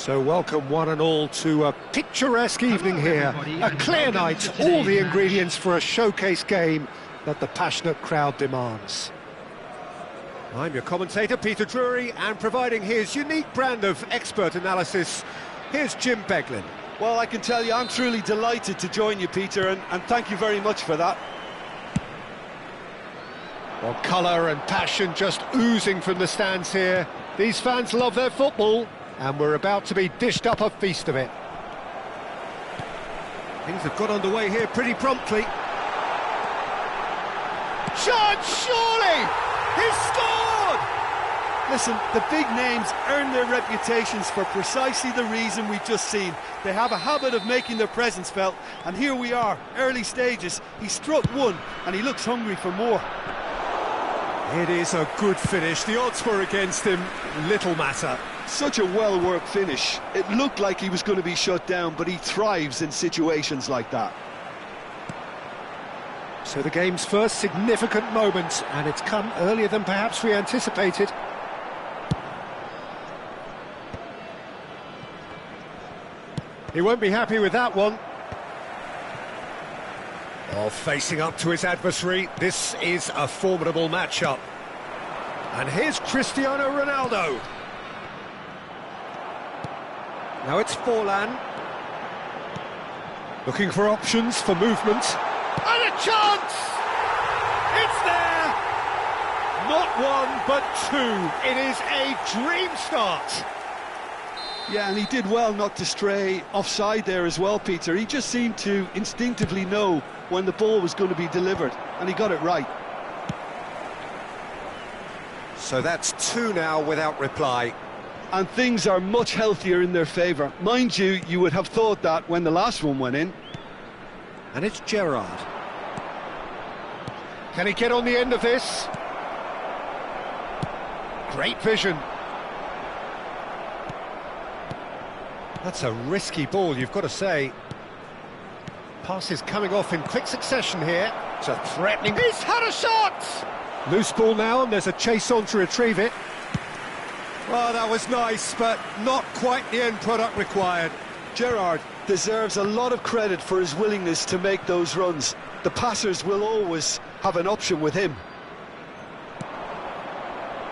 So welcome one and all to a picturesque evening here, a clear night, all the ingredients for a showcase game that the passionate crowd demands. I'm your commentator, Peter Drury, and providing his unique brand of expert analysis, here's Jim Beglin. Well, I can tell you I'm truly delighted to join you, Peter, and thank you very much for that. Well, colour and passion just oozing from the stands here. These fans love their football, and we're about to be dished up a feast of it. Things have got underway here pretty promptly. Shot, surely! He's scored! Listen, the big names earn their reputations for precisely the reason we've just seen. They have a habit of making their presence felt, and here we are, early stages. He struck one, and he looks hungry for more. It is a good finish. The odds were against him, little matter. Such a well-worked finish. It looked like he was going to be shut down, but he thrives in situations like that. So the game's first significant moment, and it's come earlier than perhaps we anticipated. He won't be happy with that one. Oh, facing up to his adversary, this is a formidable matchup. And here's Cristiano Ronaldo. Now it's Forlan. Looking for options for movement. And a chance! It's there! Not one, but two. It is a dream start. Yeah, and he did well not to stray offside there as well, Peter. He just seemed to instinctively know when the ball was going to be delivered, and he got it right. So that's two now without reply. And things are much healthier in their favour. Mind you, you would have thought that when the last one went in. And it's Gerrard. Can he get on the end of this? Great vision. That's a risky ball, you've got to say. Passes coming off in quick succession here. It's a threatening... He's had a shot! Loose ball now, and there's a chase on to retrieve it. Well, that was nice, but not quite the end product required. Gerrard deserves a lot of credit for his willingness to make those runs. The passers will always have an option with him.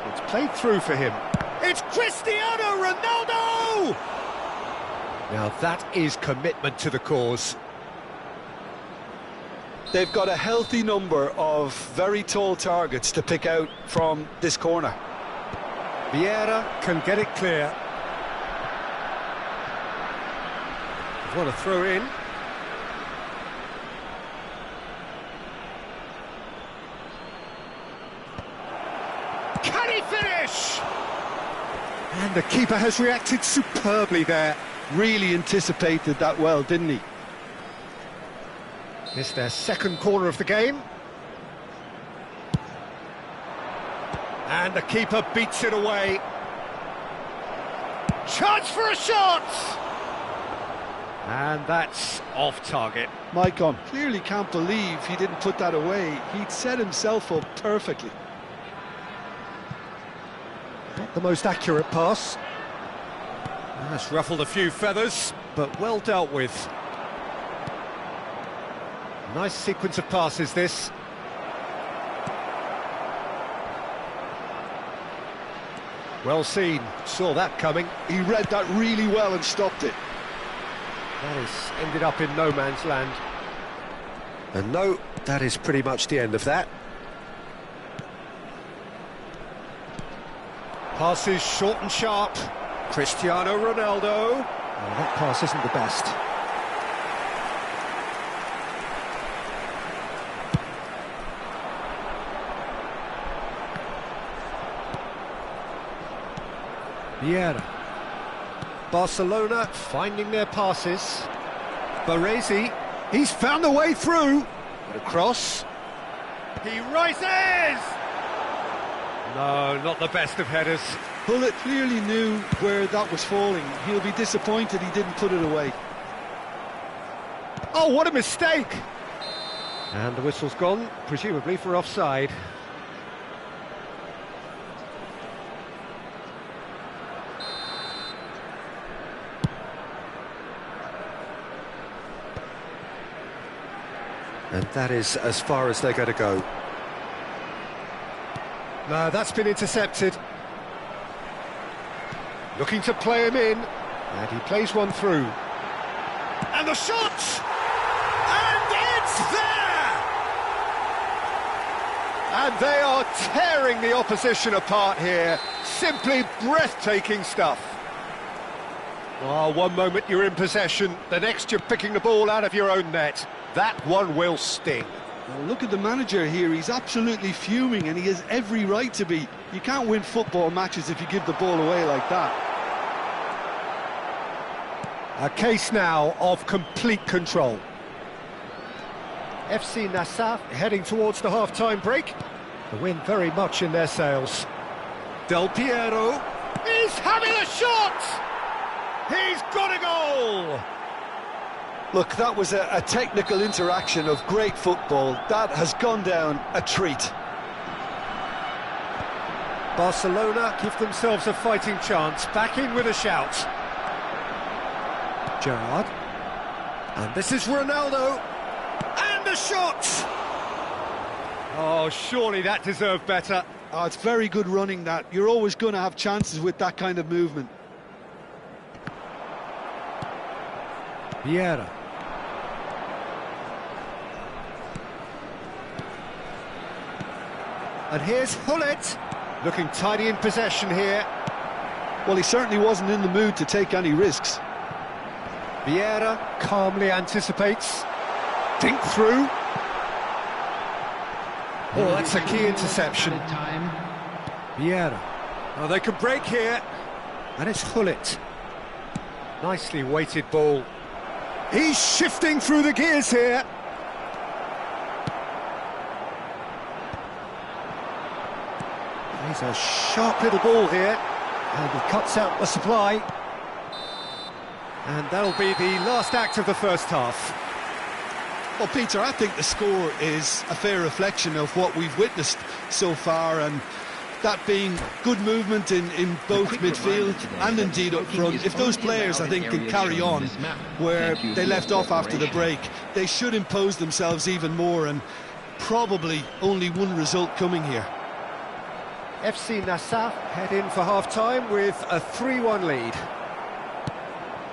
It's played through for him. It's Cristiano Ronaldo! Now that is commitment to the cause. They've got a healthy number of very tall targets to pick out from this corner. Vieira can get it clear. What a throw in. Can he finish? And the keeper has reacted superbly there. Really anticipated that well, didn't he? It's their second corner of the game. And the keeper beats it away. Chance for a shot! And that's off target. Maicon clearly can't believe he didn't put that away. He'd set himself up perfectly. Not the most accurate pass. That's ruffled a few feathers, but well dealt with. Nice sequence of passes, this. Well seen, saw that coming. He read that really well and stopped it. That has ended up in no man's land. And no, that is pretty much the end of that. Passes short and sharp. Cristiano Ronaldo. Oh, that pass isn't the best. Vieira. Barcelona finding their passes. Baresi, he's found a way through. But across. He rises! No, not the best of headers. Bullet clearly knew where that was falling. He'll be disappointed he didn't put it away. Oh, what a mistake! And the whistle's gone, presumably for offside. And that is as far as they're going to go. No, that's been intercepted. Looking to play him in, and he plays one through. And the shot! And it's there! And they are tearing the opposition apart here. Simply breathtaking stuff. Oh, one moment you're in possession, the next you're picking the ball out of your own net. That one will sting. Well, look at the manager here, he's absolutely fuming and he has every right to be. You can't win football matches if you give the ball away like that. A case now of complete control. FC Nassaf heading towards the half-time break. The wind very much in their sails. Del Piero is having a shot! He's got a goal! Look, that was a technical interaction of great football. That has gone down a treat. Barcelona give themselves a fighting chance, back in with a shout. Gerrard. And this is Ronaldo. And a shot! Oh, surely that deserved better. Oh, it's very good running, that. You're always going to have chances with that kind of movement. Vieira. And here's Hullet, looking tidy in possession here. Well, he certainly wasn't in the mood to take any risks. Vieira calmly anticipates. Dink through. Oh, that's a key interception. Vieira. Oh, they could break here. And it's Hullet. Nicely weighted ball. He's shifting through the gears here. He's a sharp little ball here. And he cuts out the supply. And that'll be the last act of the first half. Well, Peter, I think the score is a fair reflection of what we've witnessed so far, and that being good movement in both midfield and indeed up front. If those players, I think, can carry on where they left off after the break, they should impose themselves even more, and probably only one result coming here. FC Nassaf head in for half-time with a 3-1 lead.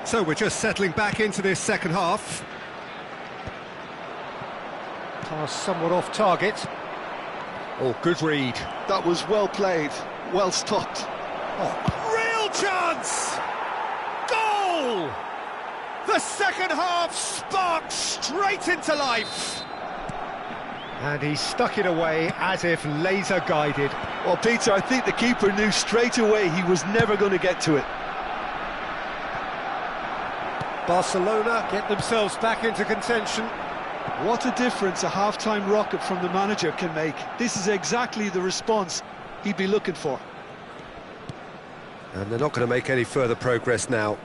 So we're just settling back into this second half. Pass somewhat off target. Oh, good read. That was well played, well stopped. Oh, real chance! Goal! The second half sparks straight into life. And he stuck it away as if laser guided. Well, Peter, I think the keeper knew straight away he was never going to get to it. Barcelona get themselves back into contention. What a difference a half-time rocket from the manager can make. This is exactly the response he'd be looking for. And they're not going to make any further progress now.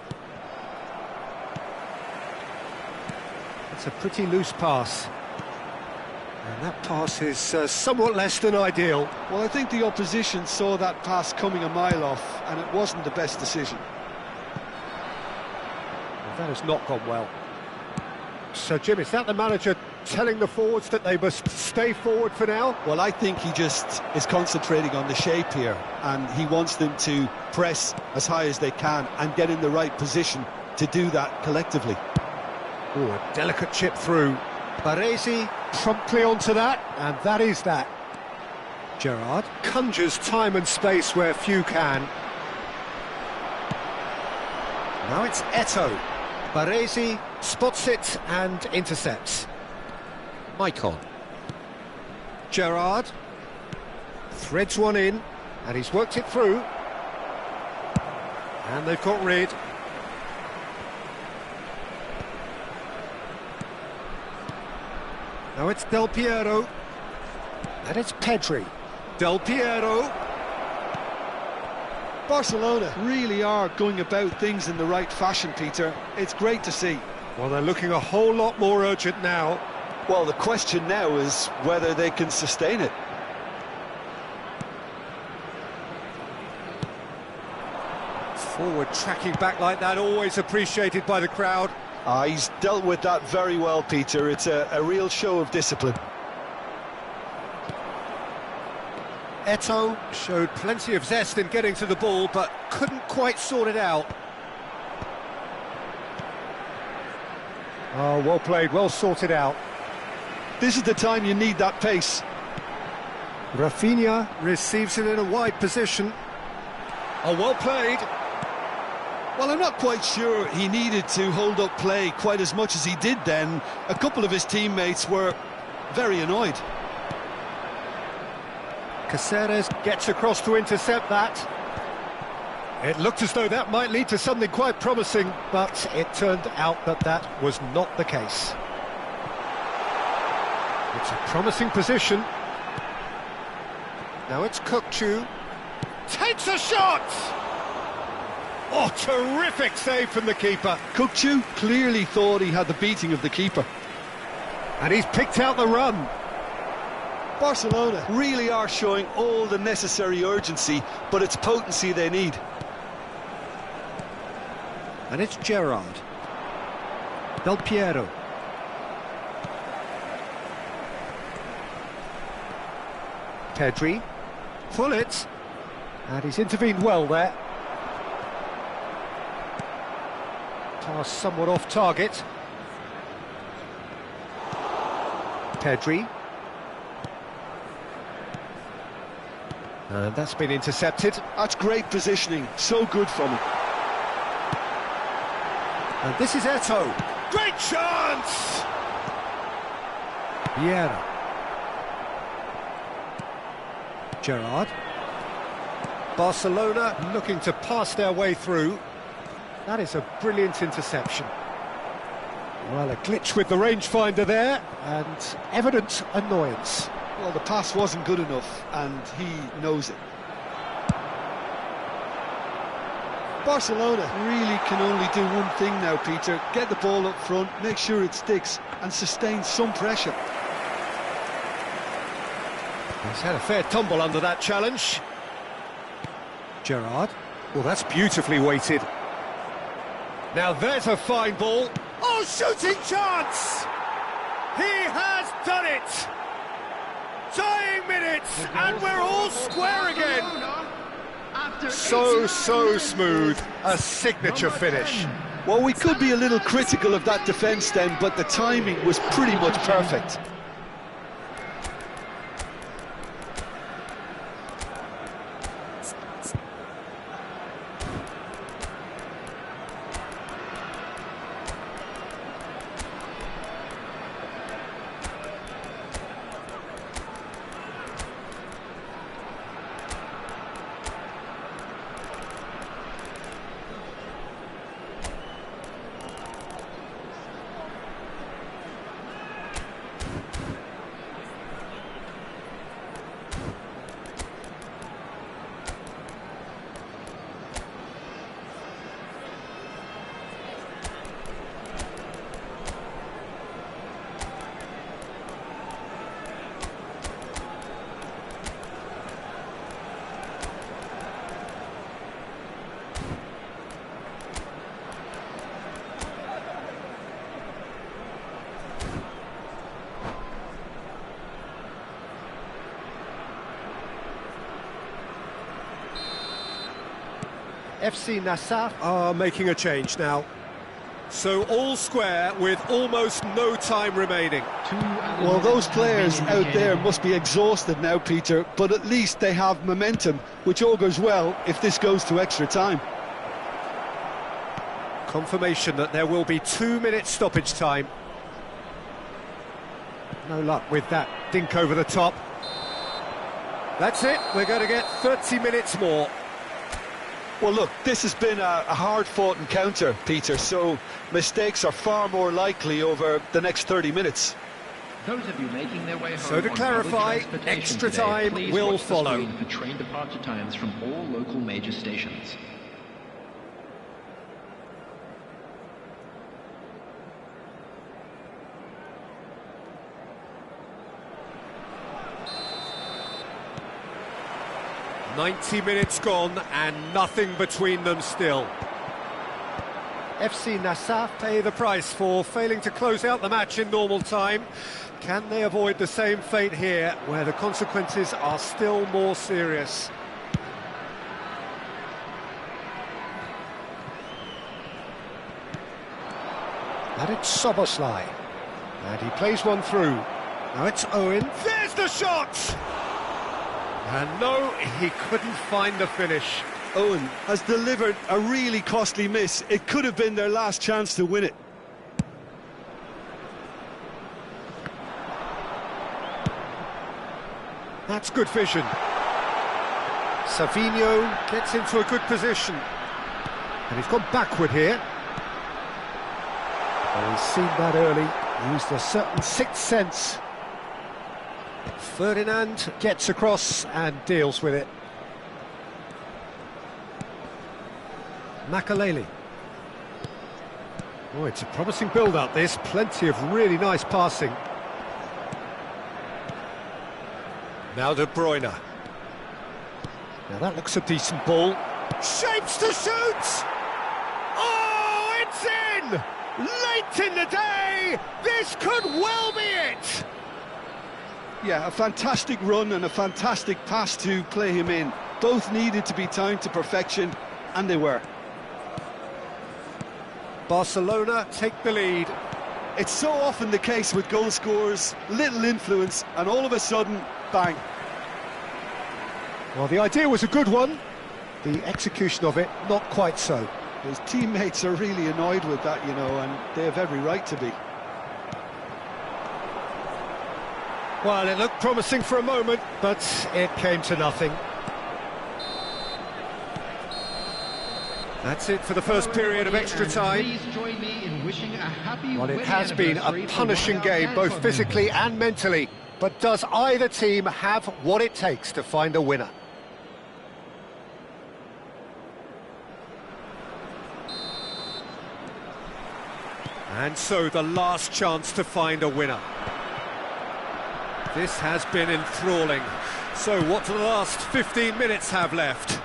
It's a pretty loose pass. And that pass is somewhat less than ideal. Well, I think the opposition saw that pass coming a mile off, and it wasn't the best decision. Well, that has not gone well. So, Jim, is that the manager telling the forwards that they must stay forward for now? Well, I think he just is concentrating on the shape here, and he wants them to press as high as they can and get in the right position to do that collectively. Oh, a delicate chip through. Baresi promptly onto that, and that is that. Gerrard conjures time and space where few can. Now it's Eto'o. Baresi spots it and intercepts. Maicon. Gerrard threads one in, and he's worked it through. And they've got rid. Now it's Del Piero. And it's Pedri. Del Piero. Barcelona really are going about things in the right fashion, Peter. It's great to see. Well, they're looking a whole lot more urgent now. Well, the question now is whether they can sustain it. Forward tracking back like that, always appreciated by the crowd. He's dealt with that very well, Peter. It's a real show of discipline. Eto'o showed plenty of zest in getting to the ball, but couldn't quite sort it out. Oh, well played, well sorted out. This is the time you need that pace. Rafinha receives it in a wide position. Oh, well played. Well, I'm not quite sure he needed to hold up play quite as much as he did then. A couple of his teammates were very annoyed. Caceres gets across to intercept that. It looked as though that might lead to something quite promising, but it turned out that that was not the case. It's a promising position. Now it's Chu. Takes a shot! Oh, terrific save from the keeper. Chu clearly thought he had the beating of the keeper. And he's picked out the run. Barcelona really are showing all the necessary urgency, but it's potency they need. And it's Gerrard. Del Piero. Pedri. Fullet. And he's intervened well there. Pass somewhat off target. Pedri. And that's been intercepted. That's great positioning, so good from him. And this is Eto'o. Great chance! Vieira. Gerrard. Barcelona looking to pass their way through. That is a brilliant interception. Well, a glitch with the rangefinder there, and evident annoyance. Well, the pass wasn't good enough, and he knows it. Barcelona really can only do one thing now, Peter. Get the ball up front, make sure it sticks, and sustain some pressure. He's had a fair tumble under that challenge. Gerrard. Well, that's beautifully weighted. Now there's a fine ball. Oh, shooting chance! He has done it! Dying minutes, and we're all square again. So smooth, a signature finish. Well, we could be a little critical of that defence then, but the timing was pretty much perfect. FC Nassaf are making a change now. So all square with almost no time remaining. Well, those players out there must be exhausted now, Peter, but at least they have momentum, which augurs well if this goes to extra time. Confirmation that there will be 2 minutes stoppage time. No luck with that dink over the top. That's it, we're going to get 30 minutes more. Well, look, this has been a hard-fought encounter, Peter, so mistakes are far more likely over the next 30 minutes. Those of you making their way home so to clarify, extra time will follow. For train departure times from all local major stations. "90 minutes gone and nothing between them still." FC Nassaf pay the price for failing to close out the match in normal time. Can they avoid the same fate here, where the consequences are still more serious? And it's Soboslai. And he plays one through. Now it's Owen. There's the shot! And no, he couldn't find the finish. Owen has delivered a really costly miss. It could have been their last chance to win it. That's good vision. Savinho gets into a good position. And he's gone backward here. Well, he's seen that early, used a certain sixth sense. Ferdinand gets across and deals with it. Makaleli. Oh, it's a promising build-up, this. Plenty of really nice passing. Now De Bruyne. Now that looks a decent ball. Shapes to shoot! Oh, it's in! Late in the day! This could well be it! Yeah, a fantastic run and a fantastic pass to play him in. Both needed to be timed to perfection, and they were. Barcelona take the lead. It's so often the case with goal scorers, little influence, and all of a sudden, bang. Well, the idea was a good one. The execution of it, not quite so. His teammates are really annoyed with that, you know, and they have every right to be. Well, it looked promising for a moment, but it came to nothing. That's it for the first period of extra time. Please join me in wishing a happy Well, it wedding has been anniversary a to punishing Royal game, both Cancun. physically and mentally. But does either team have what it takes to find a winner? And so the last chance to find a winner. This has been enthralling. So what do the last 15 minutes have left?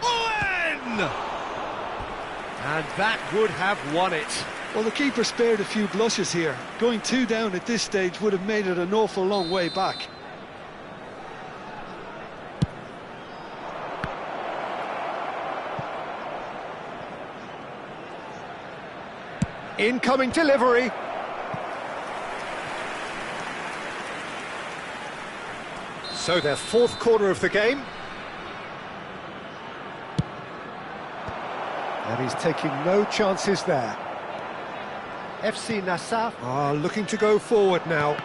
Owen! And that would have won it. Well, the keeper spared a few blushes here. Going 2 down at this stage would have made it an awful long way back. Incoming delivery. So their fourth corner of the game. And he's taking no chances there. FC Nassaf are looking to go forward now.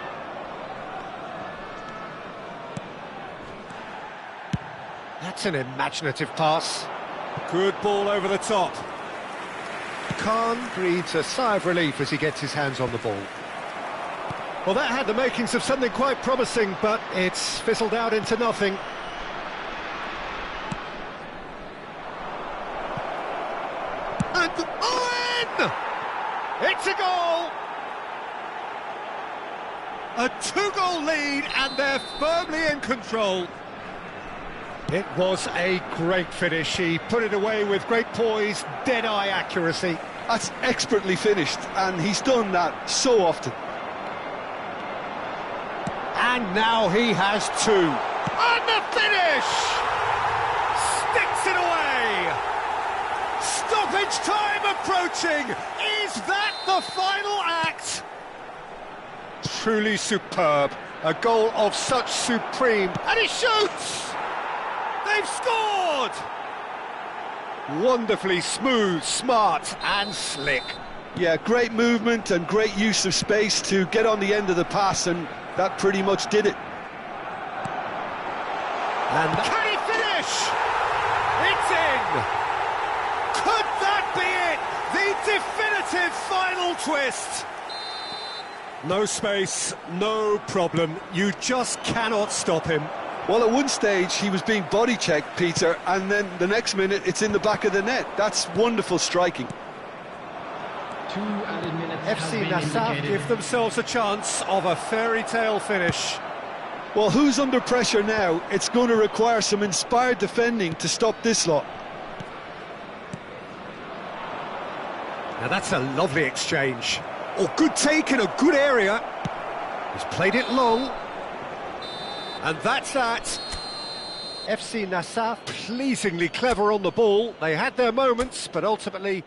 That's an imaginative pass. Good ball over the top. Kien breathes a sigh of relief as he gets his hands on the ball. Well, that had the makings of something quite promising, but it's fizzled out into nothing. And Owen! It's a goal! A 2-goal lead, and they're firmly in control. It was a great finish. He put it away with great poise, dead-eye accuracy. That's expertly finished, and he's done that so often. And now he has 2. And the finish! Sticks it away! Stoppage time approaching! Is that the final act? Truly superb. A goal of such supreme... And he shoots! They've scored! Wonderfully smooth, smart and slick. Yeah, great movement and great use of space to get on the end of the pass, and that pretty much did it. And can he finish? It's in! Could that be it? The definitive final twist! No space, no problem. You just cannot stop him. Well, at one stage he was being body checked, Peter, and then the next minute it's in the back of the net. That's wonderful striking. 2 added minutes have FC been Nassaf indicated. give themselves a chance of a fairy tale finish. Well, who's under pressure now? It's going to require some inspired defending to stop this lot. Now that's a lovely exchange. Oh, good take in a good area. He's played it long. And that's that. FC Nassau pleasingly clever on the ball. They had their moments, but ultimately...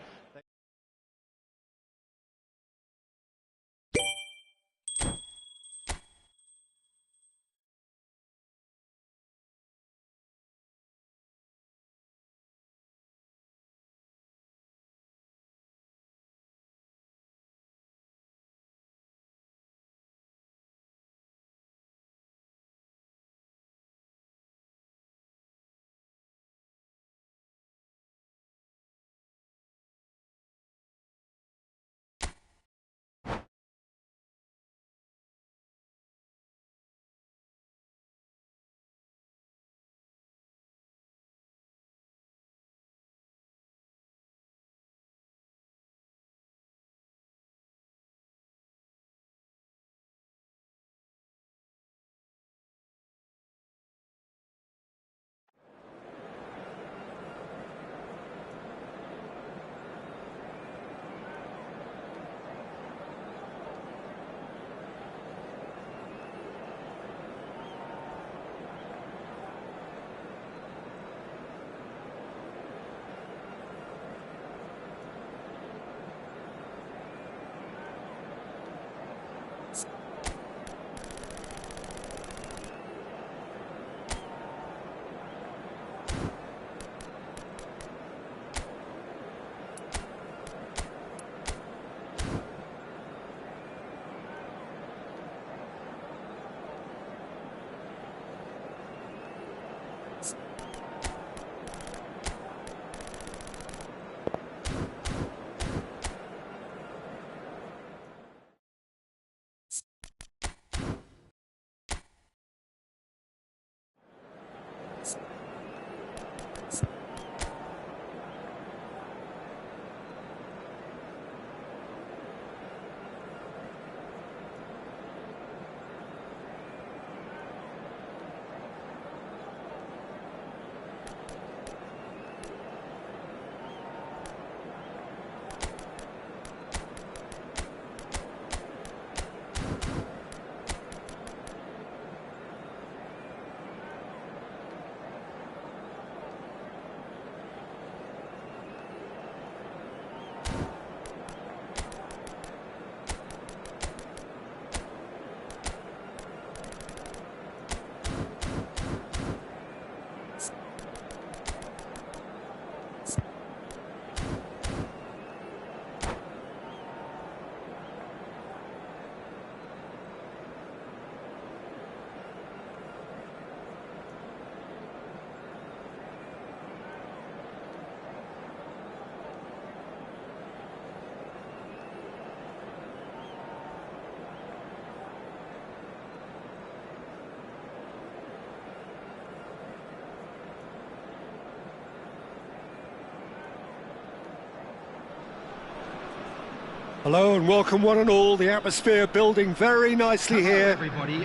Hello and welcome one and all. The atmosphere building very nicely here.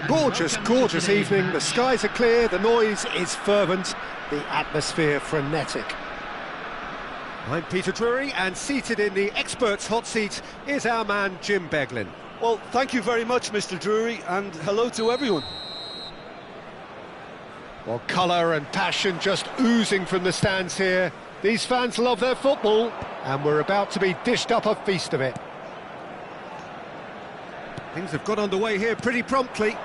Gorgeous, gorgeous evening. The skies are clear, the noise is fervent, the atmosphere frenetic. I'm Peter Drury, and seated in the experts' hot seat is our man Jim Beglin. Well, thank you very much, Mr. Drury, and hello to everyone. Well, colour and passion just oozing from the stands here. These fans love their football, and we're about to be dished up a feast of it. Things have got underway here pretty promptly.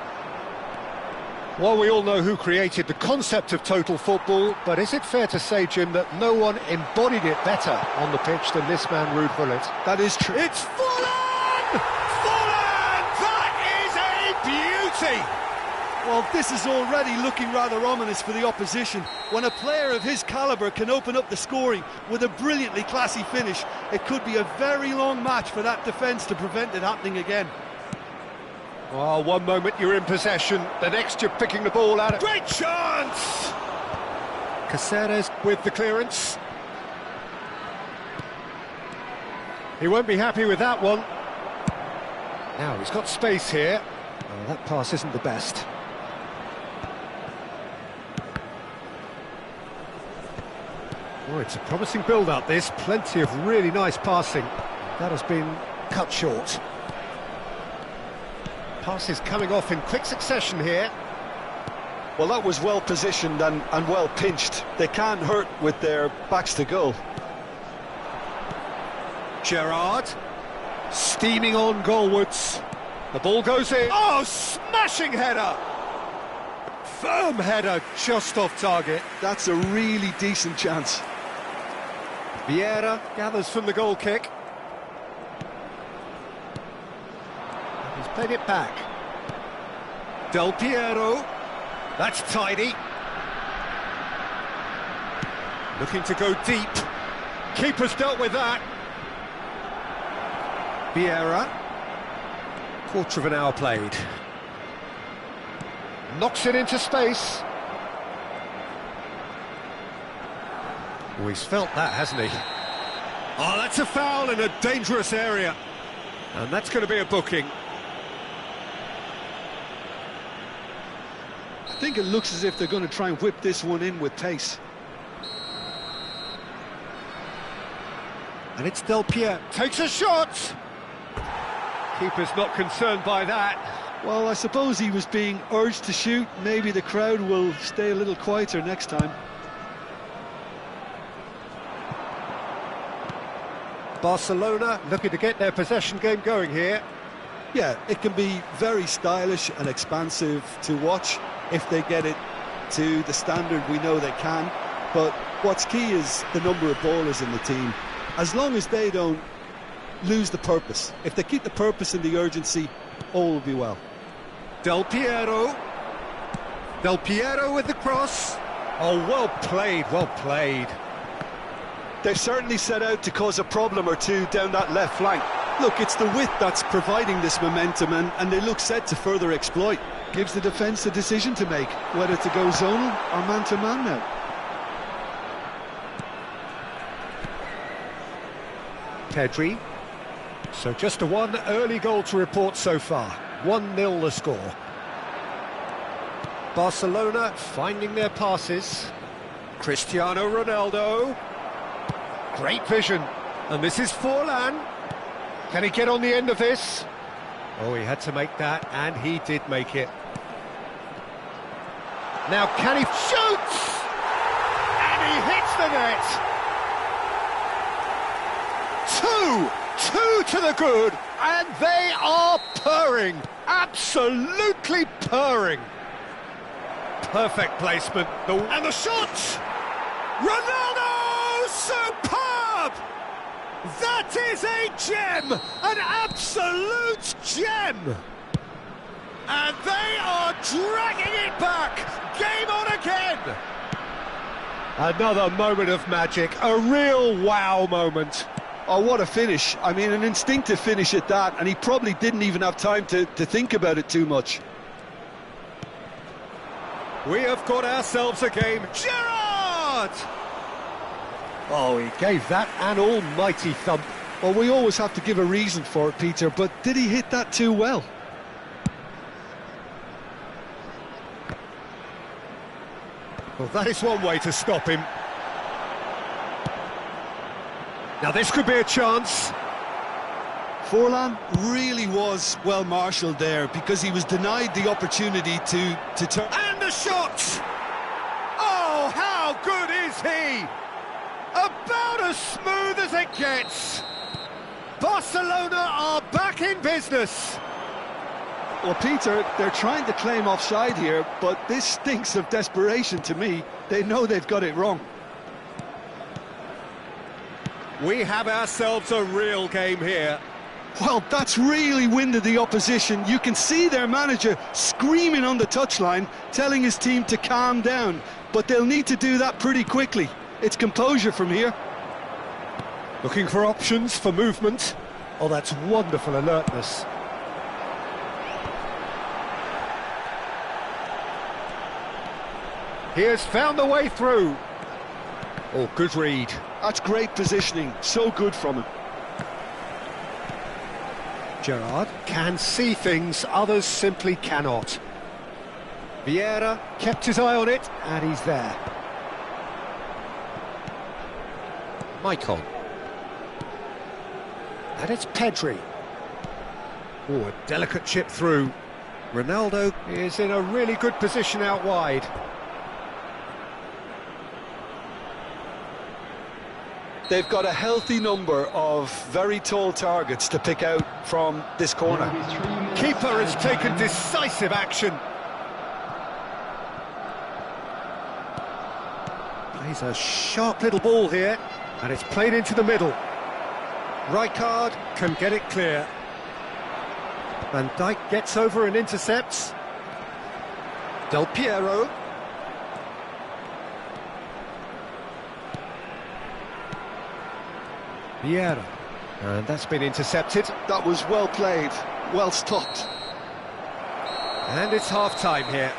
Well, we all know who created the concept of total football, but is it fair to say, Jim, that no one embodied it better on the pitch than this man, Ruud Gullit? That is true. It's Fulham! Fulham! That is a beauty! Well, this is already looking rather ominous for the opposition. When a player of his calibre can open up the scoring with a brilliantly classy finish, it could be a very long match for that defence to prevent it happening again. Oh, one moment you're in possession, the next you're picking the ball out of... Great chance! Caceres with the clearance. He won't be happy with that one. Now, he's got space here. Oh, that pass isn't the best. Oh, it's a promising build-up, this. Plenty of really nice passing. That has been cut short. Passes coming off in quick succession here. Well, that was well positioned and well pinched. They can't hurt with their backs to goal. Gerrard, steaming on goalwards. The ball goes in. Oh, smashing header! Firm header, just off target. That's a really decent chance. Vieira gathers from the goal kick. He's played it back. Del Piero. That's tidy. Looking to go deep. Keeper's dealt with that. Vieira. Quarter of an hour played. Knocks it into space. Oh, he's felt that, hasn't he? Oh, that's a foul in a dangerous area. And that's going to be a booking. I think it looks as if they're going to try and whip this one in with pace. And it's Del Piero. Takes a shot! Keeper's not concerned by that. Well, I suppose he was being urged to shoot. Maybe the crowd will stay a little quieter next time. Barcelona looking to get their possession game going here. Yeah, it can be very stylish and expansive to watch if they get it to the standard we know they can. But what's key is the number of ballers in the team. As long as they don't lose the purpose. If they keep the purpose and the urgency, all will be well. Del Piero. Del Piero with the cross. Oh, well played, well played. They've certainly set out to cause a problem or two down that left flank. Look, it's the width that's providing this momentum, and they look set to further exploit. Gives the defence a decision to make, whether to go zonal or man-to-man now. Pedri. So just a one early goal to report so far. 1-0 the score. Barcelona finding their passes. Cristiano Ronaldo. Great vision. And this is Forlan. Can he get on the end of this? Oh, he had to make that, and he did make it. Now can he shoots? And he hits the net. Two to the good, and they are purring. Absolutely purring. Perfect placement. And the shot! Ronaldo! Superb! That is a gem! An absolute gem! And they are dragging it back! Game on again! Another moment of magic, a real wow moment. Oh, what a finish. I mean, an instinctive finish at that, and he probably didn't even have time to think about it too much. We have got ourselves a game. Gerrard! Oh, he gave that an almighty thump. Well, we always have to give a reason for it, Peter, but did he hit that too well? Well, that is one way to stop him. Now this could be a chance. Forlan really was well marshalled there because he was denied the opportunity to turn. And the shot! Oh, how good is he? About as smooth as it gets. Barcelona are back in business. Well, Peter, they're trying to claim offside here, but this stinks of desperation to me. They know they've got it wrong. We have ourselves a real game here. Well, that's really winded the opposition. You can see their manager screaming on the touchline, telling his team to calm down. But they'll need to do that pretty quickly. It's composure from here. Looking for options for movement. Oh, that's wonderful alertness. He has found the way through. Oh, good read. That's great positioning. So good from him. Gerrard can see things others simply cannot. Vieira kept his eye on it, and he's there. Maicon. And it's Pedri. Oh, a delicate chip through. Ronaldo is in a really good position out wide. They've got a healthy number of very tall targets to pick out from this corner. Keeper has taken decisive action. Plays a sharp little ball here, and it's played into the middle. Rijkaard can get it clear. Van Dijk gets over and intercepts. Del Piero. Vieira. And that's been intercepted. That was well played, well stopped. And it's half-time here.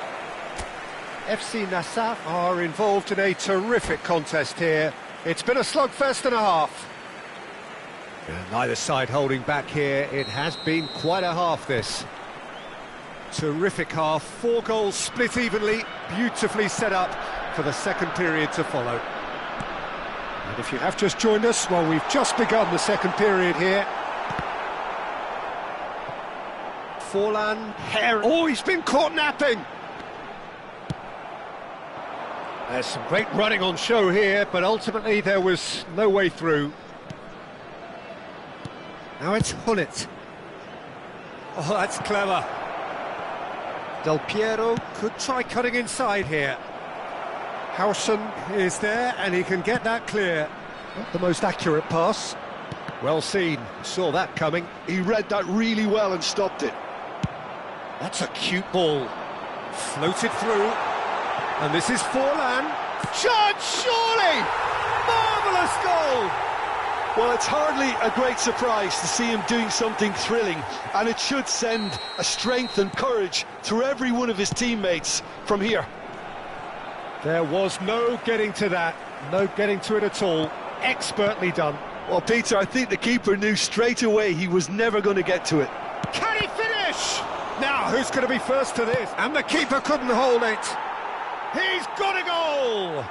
FC Nassaf are involved in a terrific contest here. It's been a slugfest and a half. And neither side holding back here. It has been quite a half, this. Terrific half. 4 goals split evenly. Beautifully set up for the second period to follow. And if you have just joined us, well, we've just begun the second period here. Forlan, oh, he's been caught napping! There's some great running on show here, but ultimately there was no way through. Now it's Hullet. Oh, that's clever. Del Piero could try cutting inside here. Howson is there, and he can get that clear. Not the most accurate pass. Well seen, saw that coming. He read that really well and stopped it. That's a cute ball. Floated through. And this is Forlan. Chance, surely! Marvellous goal! Well, it's hardly a great surprise to see him doing something thrilling, and it should send a strength and courage through every one of his teammates from here. There was no getting to that, no getting to it at all. Expertly done. Well, Peter, I think the keeper knew straight away he was never going to get to it. Can he finish? Now, who's going to be first to this? And the keeper couldn't hold it. He's got a goal!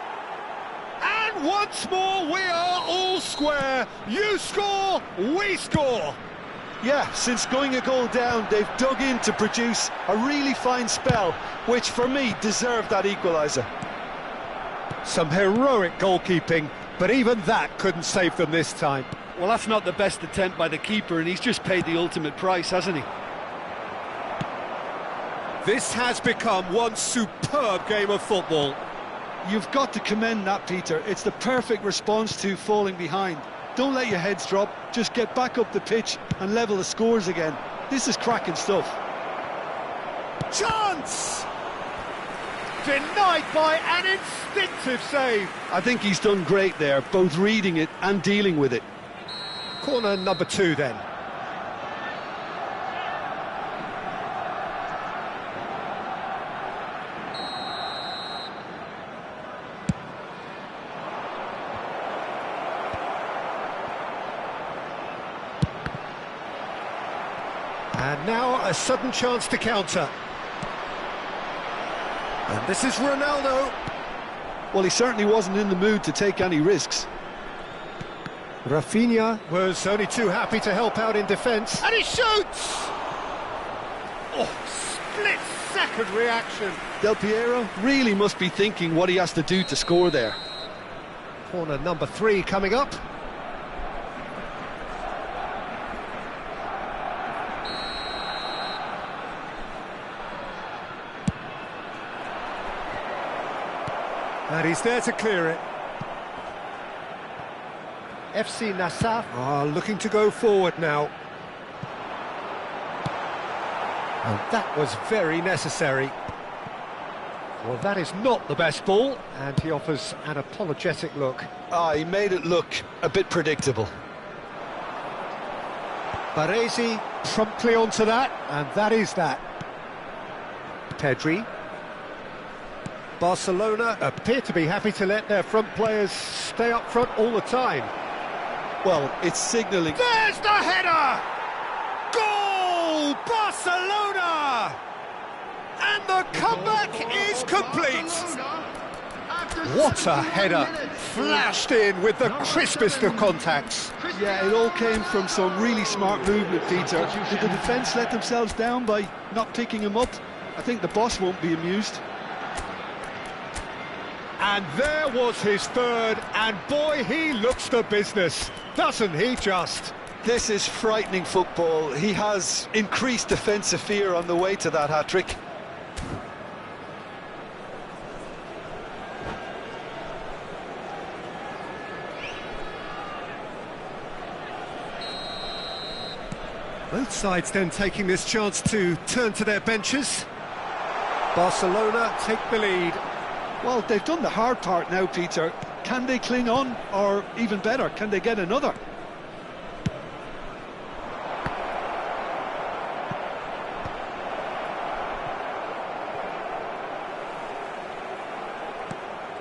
And once more, we are all square. You score, we score. Yeah, since going a goal down, they've dug in to produce a really fine spell, which for me deserved that equaliser. Some heroic goalkeeping, but even that couldn't save them this time. Well, that's not the best attempt by the keeper, and he's just paid the ultimate price, hasn't he? This has become one superb game of football. You've got to commend that, Peter. It's the perfect response to falling behind. Don't let your heads drop, just get back up the pitch and level the scores again. This is cracking stuff. Chance! Denied by an instinctive save. I think he's done great there, both reading it and dealing with it. Corner number 2 then. And now a sudden chance to counter. And this is Ronaldo. Well, he certainly wasn't in the mood to take any risks. Rafinha was only too happy to help out in defence. And he shoots! Oh, split-second reaction. Del Piero really must be thinking what he has to do to score there. Corner number 3 coming up. And he's there to clear it. FC Nassaf are looking to go forward now. And that was very necessary. Well, that is not the best ball, and he offers an apologetic look. He made it look a bit predictable. Baresi promptly onto that, and that is that. Pedri. Barcelona appear to be happy to let their front players stay up front all the time. Well, it's signalling. There's the header! Goal! Barcelona! And the comeback is complete. What a header! Flashed in with the crispest of contacts. Yeah, it all came from some really smart movement, Peter. Did the defence let themselves down by not picking him up? I think the boss won't be amused. And there was his third, and boy, he looks the business, doesn't he just? This is frightening football. He has increased defensive fear on the way to that hat-trick. Both sides then taking this chance to turn to their benches. Barcelona take the lead. Well, they've done the hard part now, Peter. Can they cling on, or even better, can they get another?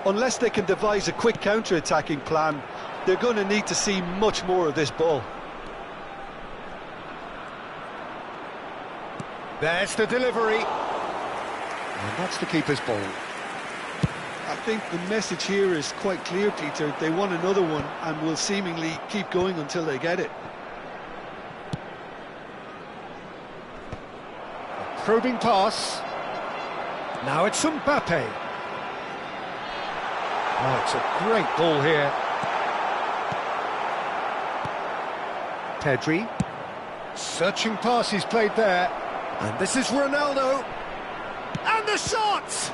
Unless they can devise a quick counter-attacking plan, they're going to need to see much more of this ball. There's the delivery. And that's the keeper's ball. I think the message here is quite clear, Peter. They want another one and will seemingly keep going until they get it. A probing pass. Now it's Mbappe. Oh, it's a great ball here. Pedri. Searching pass he's played there. And this is Ronaldo. And the shot!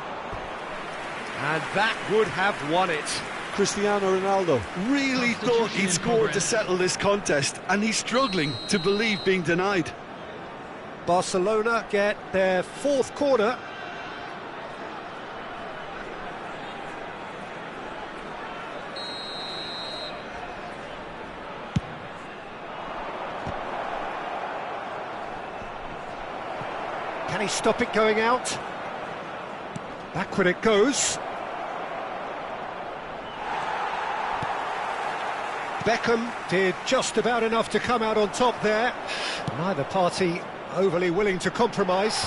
And that would have won it. Cristiano Ronaldo really thought he'd scored to settle this contest, and he's struggling to believe being denied. Barcelona get their fourth corner. Can he stop it going out? Backward it goes. Beckham did just about enough to come out on top there. Neither party overly willing to compromise.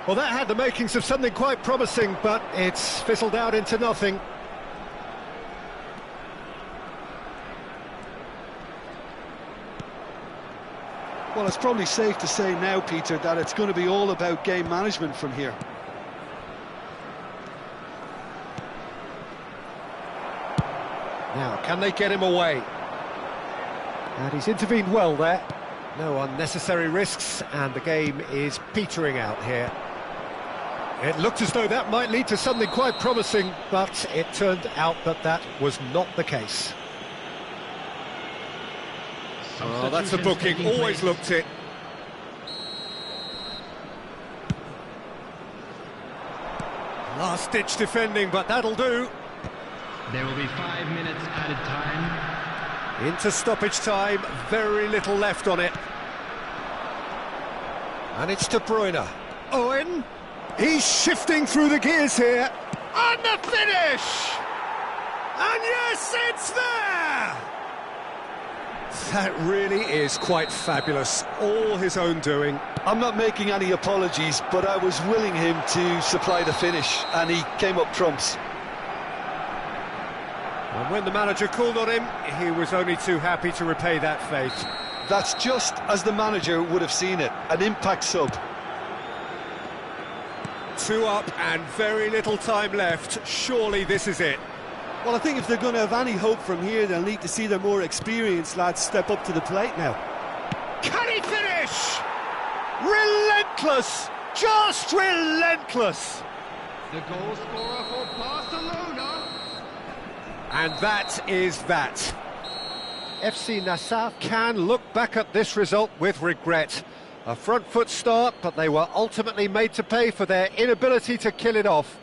Well, that had the makings of something quite promising, but it's fizzled out into nothing. Well, it's probably safe to say now, Peter, that it's going to be all about game management from here. Now, can they get him away? And he's intervened well there. No unnecessary risks, and the game is petering out here. It looked as though that might lead to something quite promising, but it turned out that that was not the case. Oh, that's a booking, always looked it. Last-ditch defending, but that'll do. There will be 5 minutes added time. Into stoppage time, very little left on it. And it's De Bruyne. Owen, he's shifting through the gears here. And the finish! And yes, it's there! That really is quite fabulous, all his own doing. I'm not making any apologies, but I was willing him to supply the finish, and he came up trumps. And when the manager called on him, he was only too happy to repay that fate. That's just as the manager would have seen it, an impact sub. 2 up and very little time left. Surely this is it. Well, I think if they're going to have any hope from here, they'll need to see their more experienced lads step up to the plate now. Can he finish? Relentless! Just relentless! The goal scorer for Barcelona. And that is that. FC Nassau can look back at this result with regret. A front foot start, but they were ultimately made to pay for their inability to kill it off.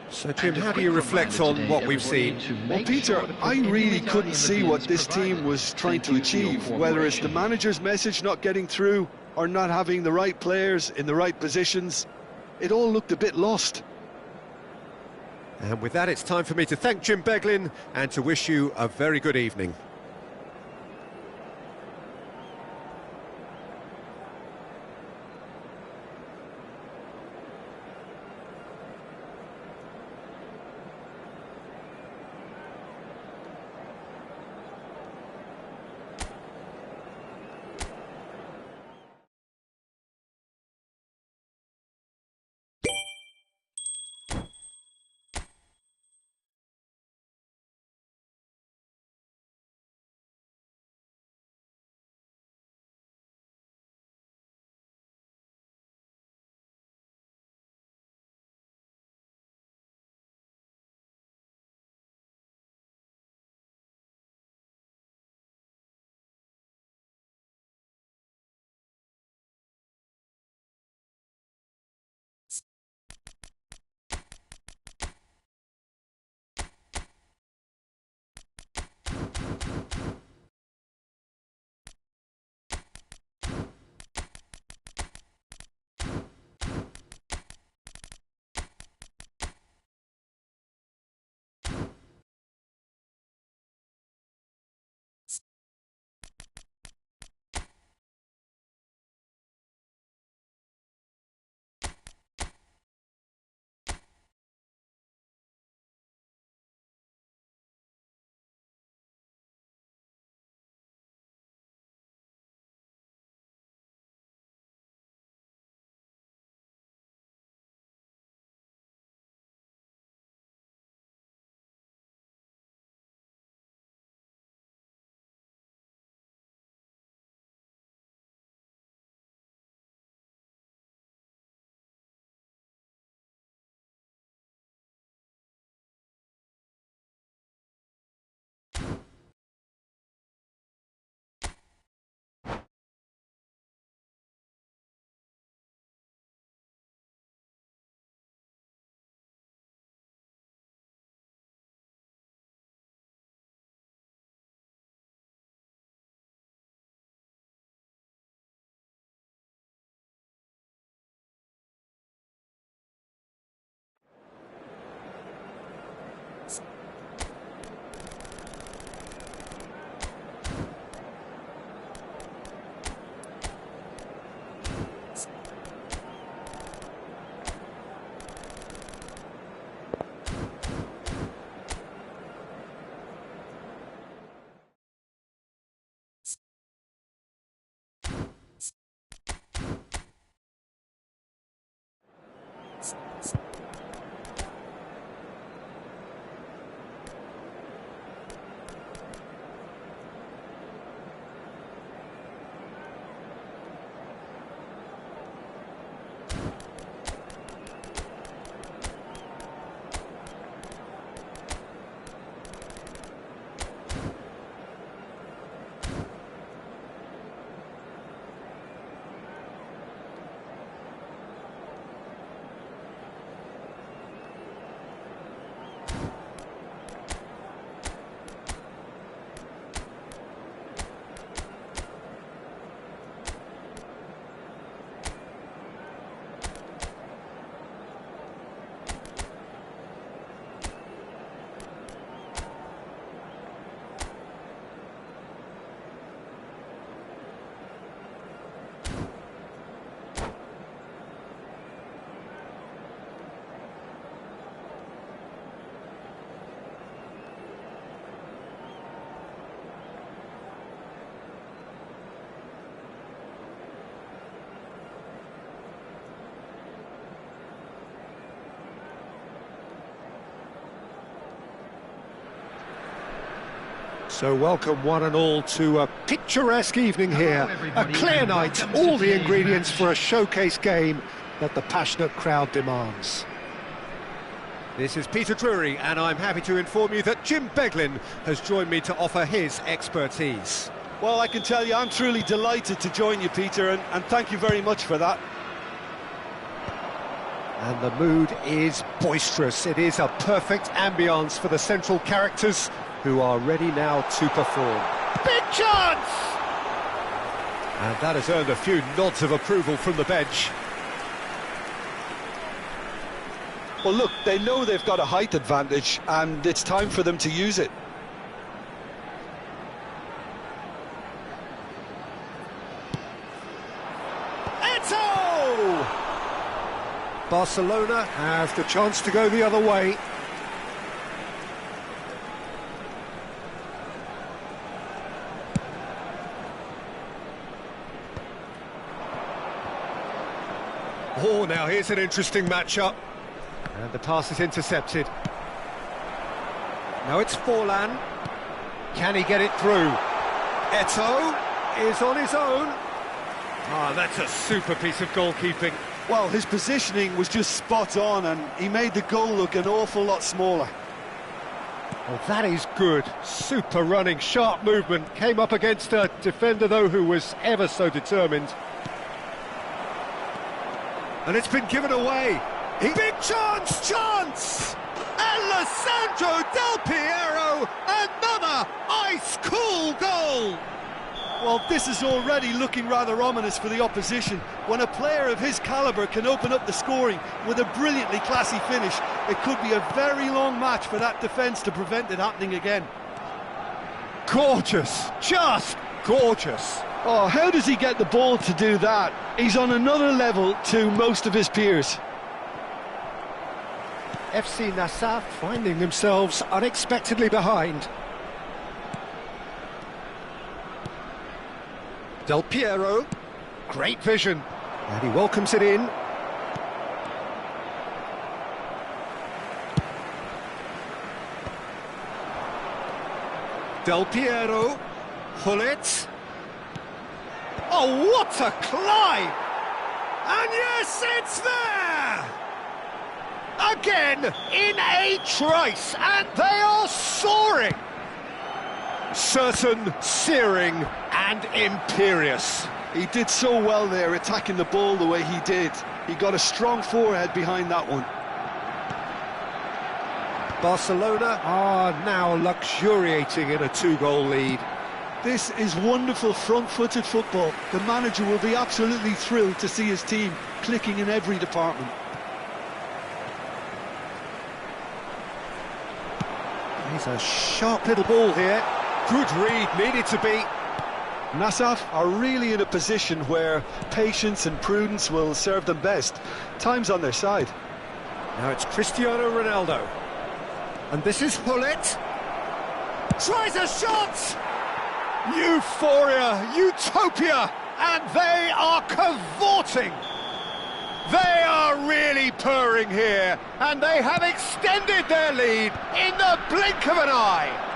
So, Jim, how do you reflect on what we've seen? Well, Peter, I really couldn't see what this team was trying to achieve, whether it's the manager's message not getting through or not having the right players in the right positions. It all looked a bit lost. And with that, it's time for me to thank Jim Beglin and to wish you a very good evening. So welcome one and all to a picturesque evening here, a clear night, all the ingredients for a showcase game that the passionate crowd demands. This is Peter Drury, and I'm happy to inform you that Jim Beglin has joined me to offer his expertise. Well, I can tell you I'm truly delighted to join you, Peter, and thank you very much for that. And the mood is boisterous. It is a perfect ambience for the central characters who are ready now to perform. Big chance! And that has earned a few nods of approval from the bench. Well, look, they know they've got a height advantage, and it's time for them to use it. Eto! Barcelona have the chance to go the other way. Oh, now here's an interesting matchup. And the pass is intercepted. Now it's Forlan. Can he get it through? Eto is on his own. Ah, that's a super piece of goalkeeping. Well, his positioning was just spot on, and he made the goal look an awful lot smaller. Oh, that is good. Super running, sharp movement. Came up against a defender, though, who was ever so determined. And it's been given away. Big chance! And Alessandro Del Piero, another ice-cool goal! Well, this is already looking rather ominous for the opposition. When a player of his calibre can open up the scoring with a brilliantly classy finish, it could be a very long match for that defence to prevent it happening again. Gorgeous, just gorgeous. Oh, how does he get the ball to do that? He's on another level to most of his peers. FC Nassaf finding themselves unexpectedly behind. Del Piero, great vision, and he welcomes it in. Del Piero, Hullet. Oh, what a climb! And yes, it's there! Again, in a trice, and they are soaring! Certain, searing, and imperious. He did so well there, attacking the ball the way he did. He got a strong forehead behind that one. Barcelona are now luxuriating in a 2-goal lead. This is wonderful front-footed football. The manager will be absolutely thrilled to see his team clicking in every department. He's a sharp little ball here. Good read, needed to be. Nassaf are really in a position where patience and prudence will serve them best. Time's on their side. Now it's Cristiano Ronaldo. And this is Hullet. Tries a shot! Euphoria, utopia, and they are cavorting. They are really purring here, and they have extended their lead in the blink of an eye.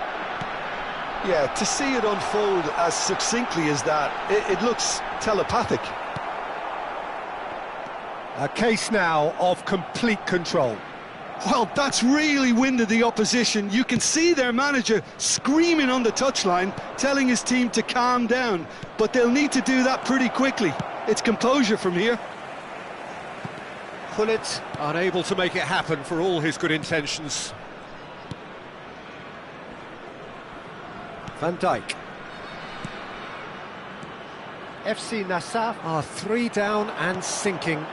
Yeah, to see it unfold as succinctly as that, it looks telepathic. A case now of complete control. Well, that's really winded the opposition. You can see their manager screaming on the touchline, telling his team to calm down, but they'll need to do that pretty quickly. It's composure from here. Hullet unable to make it happen for all his good intentions. Van Dijk. FC Nassaf are 3 down and sinking.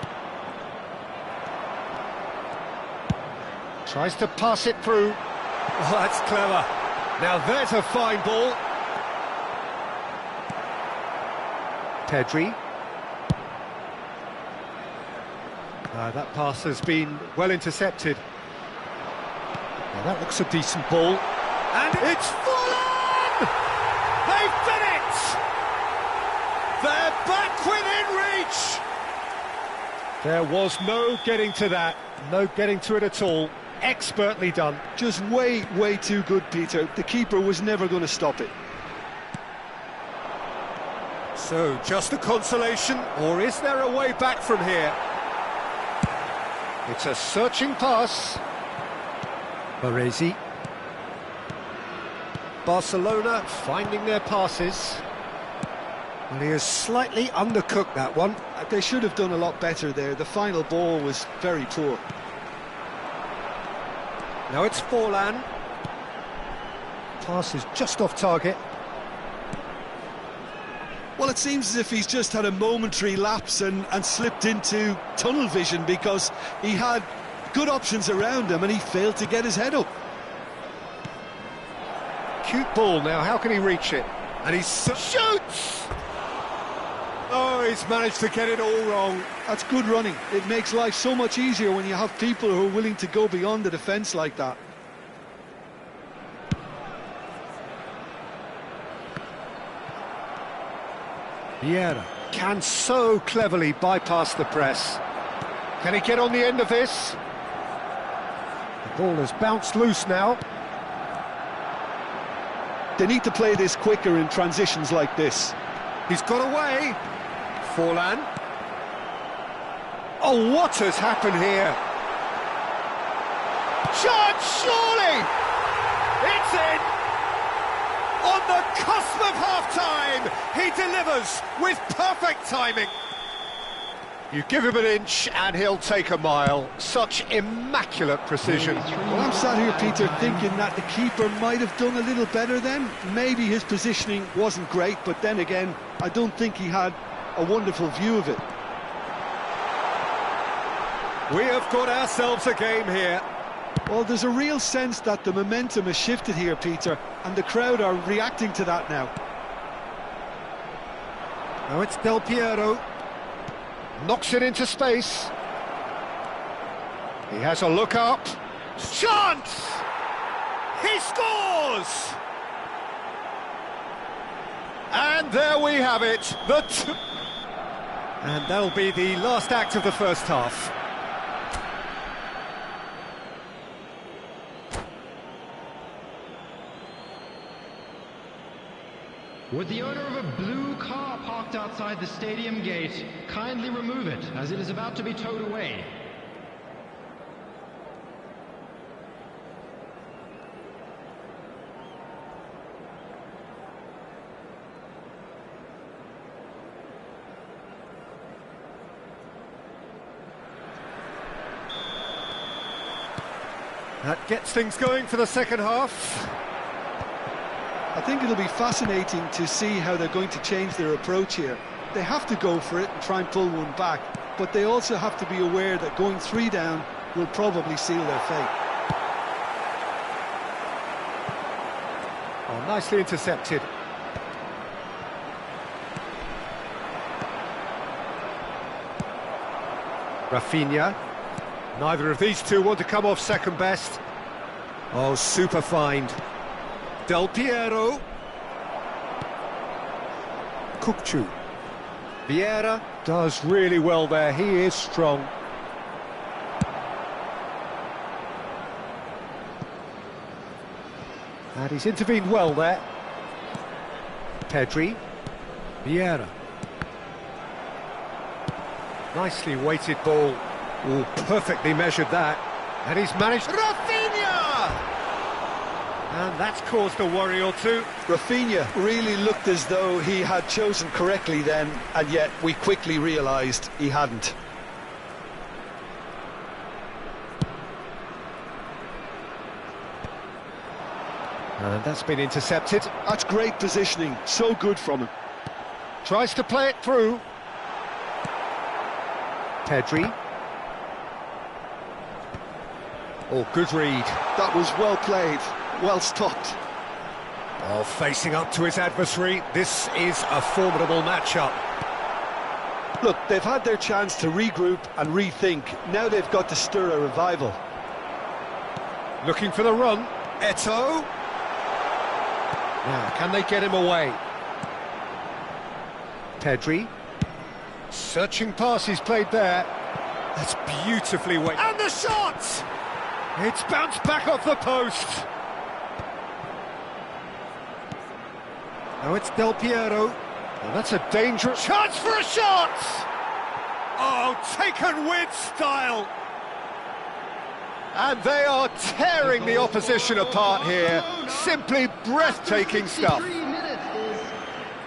Tries to pass it through. Oh, that's clever. Now there's a fine ball. Pedri. That pass has been well intercepted. Now that looks a decent ball. And it's fallen! They've done it! They're back within reach! There was no getting to that. No getting to it at all. Expertly done. Just way too good, Peter. The keeper was never going to stop it. So, just a consolation, or is there a way back from here? It's a searching pass. Baresi. Barcelona finding their passes. Well, he has slightly undercooked that one. They should have done a lot better there. The final ball was very poor. Now it's Forlan. Pass is just off target. Well, it seems as if he's just had a momentary lapse and slipped into tunnel vision, because he had good options around him and he failed to get his head up. Cute ball now, how can he reach it? And he shoots! Oh, he's managed to get it all wrong. That's good running. It makes life so much easier when you have people who are willing to go beyond the defence like that. Vieira can so cleverly bypass the press. Can he get on the end of this? The ball has bounced loose now. They need to play this quicker in transitions like this. He's got away. Forlan. Oh, what has happened here? Chance, surely! It's in! On the cusp of half-time, he delivers with perfect timing. You give him an inch and he'll take a mile. Such immaculate precision. Well, I'm sat here, Peter, thinking that the keeper might have done a little better then. Maybe his positioning wasn't great, but then again, I don't think he had a wonderful view of it. We have got ourselves a game here. Well, there's a real sense that the momentum has shifted here, Peter, and the crowd are reacting to that now. Now it's Del Piero. Knocks it into space. He has a look up. Chance! He scores! And there we have it. And that'll be the last act of the first half. Would the owner of a blue car parked outside the stadium gate kindly remove it, as it is about to be towed away? That gets things going for the second half. I think it'll be fascinating to see how they're going to change their approach here. They have to go for it and try and pull one back, but they also have to be aware that going 3 down will probably seal their fate. Oh, nicely intercepted. Rafinha. Neither of these two want to come off second best. Oh, super find. Del Piero. Kukcu. Vieira does really well there. He is strong. And he's intervened well there. Pedri. Vieira. Nicely weighted ball. Oh, perfectly measured that. And he's managed... Rafinha! And that's caused a worry or two. Rafinha really looked as though he had chosen correctly then, and yet we quickly realised he hadn't. And that's been intercepted. That's great positioning, so good from him. Tries to play it through. Pedri. Oh, good read. That was well played, well stopped. Oh, facing up to his adversary, this is a formidable matchup. Look, they've had their chance to regroup and rethink. Now they've got to stir a revival. Looking for the run. Eto'o. Now, can they get him away? Pedri. Searching pass he's played there. That's beautifully weighted. And the shot! It's bounced back off the post. Now it's Del Piero. Well, that's a dangerous chance for a shot! Oh, taken with style. And they are tearing the opposition apart here. Simply breathtaking stuff.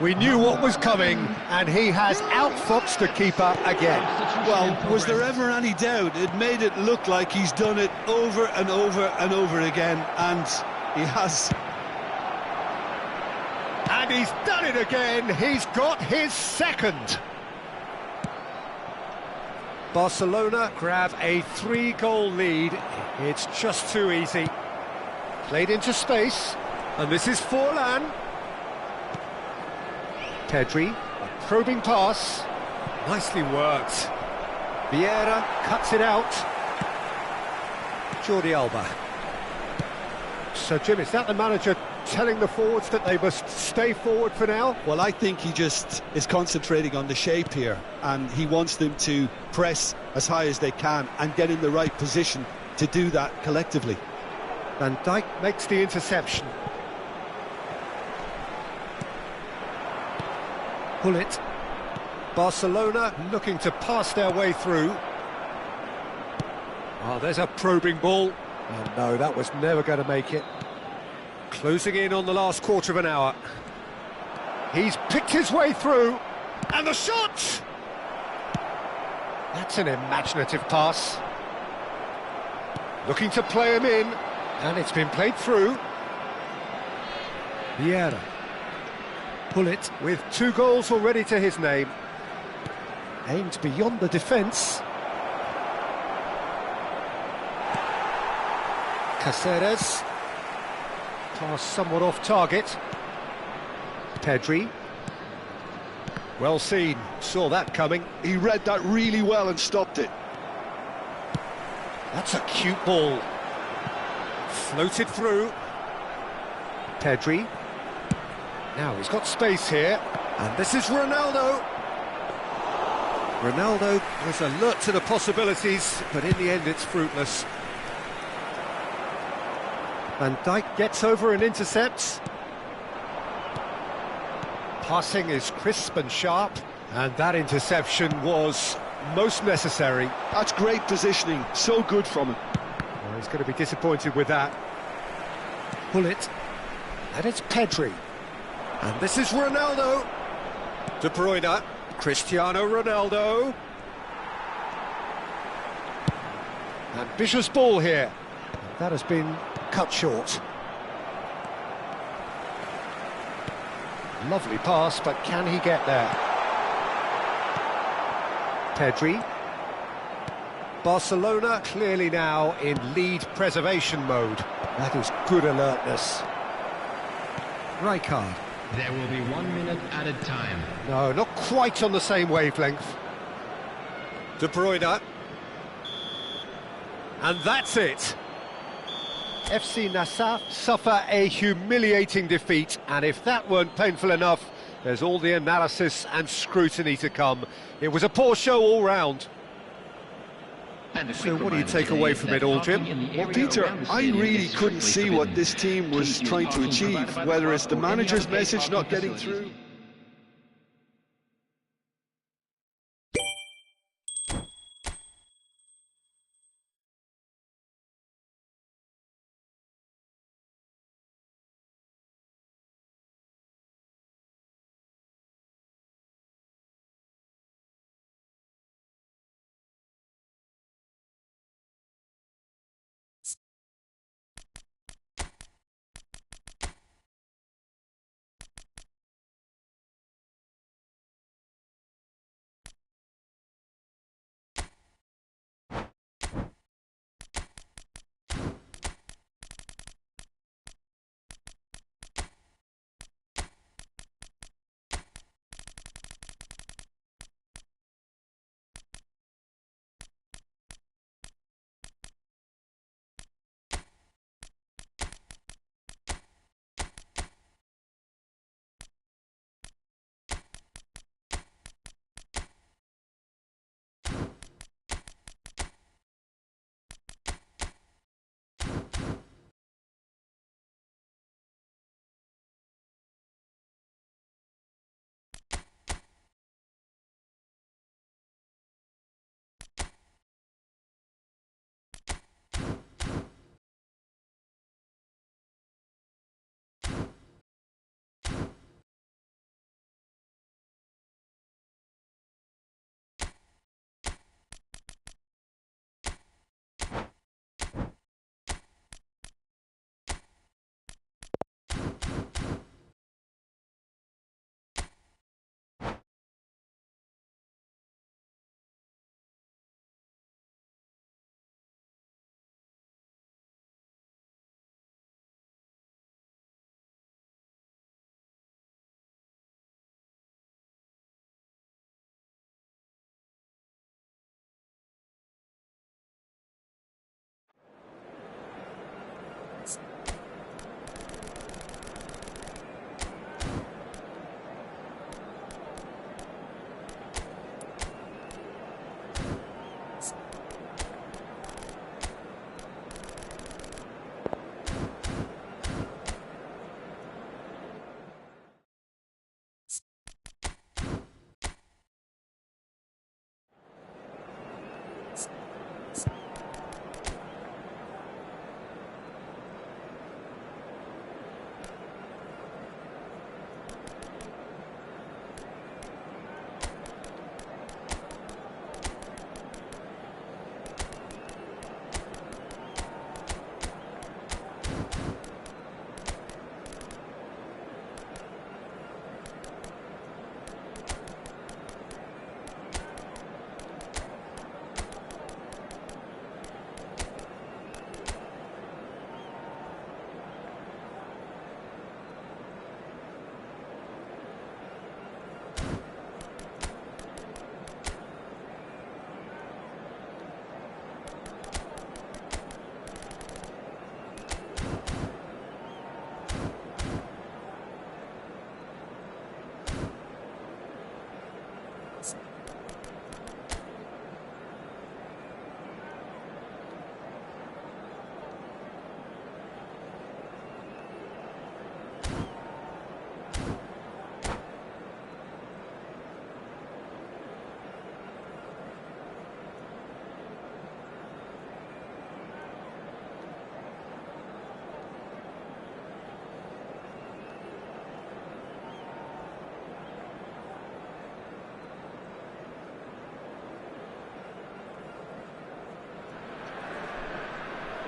We knew what was coming, and he has outfoxed the keeper again. Well, was there ever any doubt? It made it look like he's done it over and over and over again, and he has. And he's done it again. He's got his second. Barcelona grab a 3-goal lead. It's just too easy. Played into space, and this is Forlan. Pedri, a probing pass. Nicely worked. Vieira cuts it out. Jordi Alba. So, Jim, is that the manager telling the forwards that they must stay forward for now? Well, I think he just is concentrating on the shape here, and he wants them to press as high as they can and get in the right position to do that collectively. Van Dijk makes the interception. Bullet. Barcelona looking to pass their way through. Oh, there's a probing ball. Oh no, that was never going to make it. Closing in on the last quarter of an hour. He's picked his way through. And the shot! That's an imaginative pass. Looking to play him in, and it's been played through. Vieira. Pull it. With 2 goals already to his name. Aimed beyond the defence. Caceres. Pass somewhat off target. Pedri. Well seen, saw that coming. He read that really well and stopped it. That's a cute ball. Floated through. Pedri. Now he's got space here. And this is Ronaldo. Ronaldo was alert to the possibilities, but in the end it's fruitless. Van Dijk gets over and intercepts. Passing is crisp and sharp, and that interception was most necessary. That's great positioning, so good from him. Well, he's going to be disappointed with that. Pull it. And it's Pedri. And this is Ronaldo. De Bruyne. Cristiano Ronaldo. Ambitious ball here. That has been cut short. Lovely pass, but can he get there? Pedri. Barcelona clearly now in lead preservation mode. That is good alertness. Rijkaard. There will be 1 minute added time. No, not quite on the same wavelength. De Bruyne. And that's it. FC Nassau suffer a humiliating defeat, and if that weren't painful enough, there's all the analysis and scrutiny to come. It was a poor show all round. So what do you take away from it all, Jim? Well, Peter, I really couldn't see what this team was trying to achieve, whether it's the manager's message not getting through.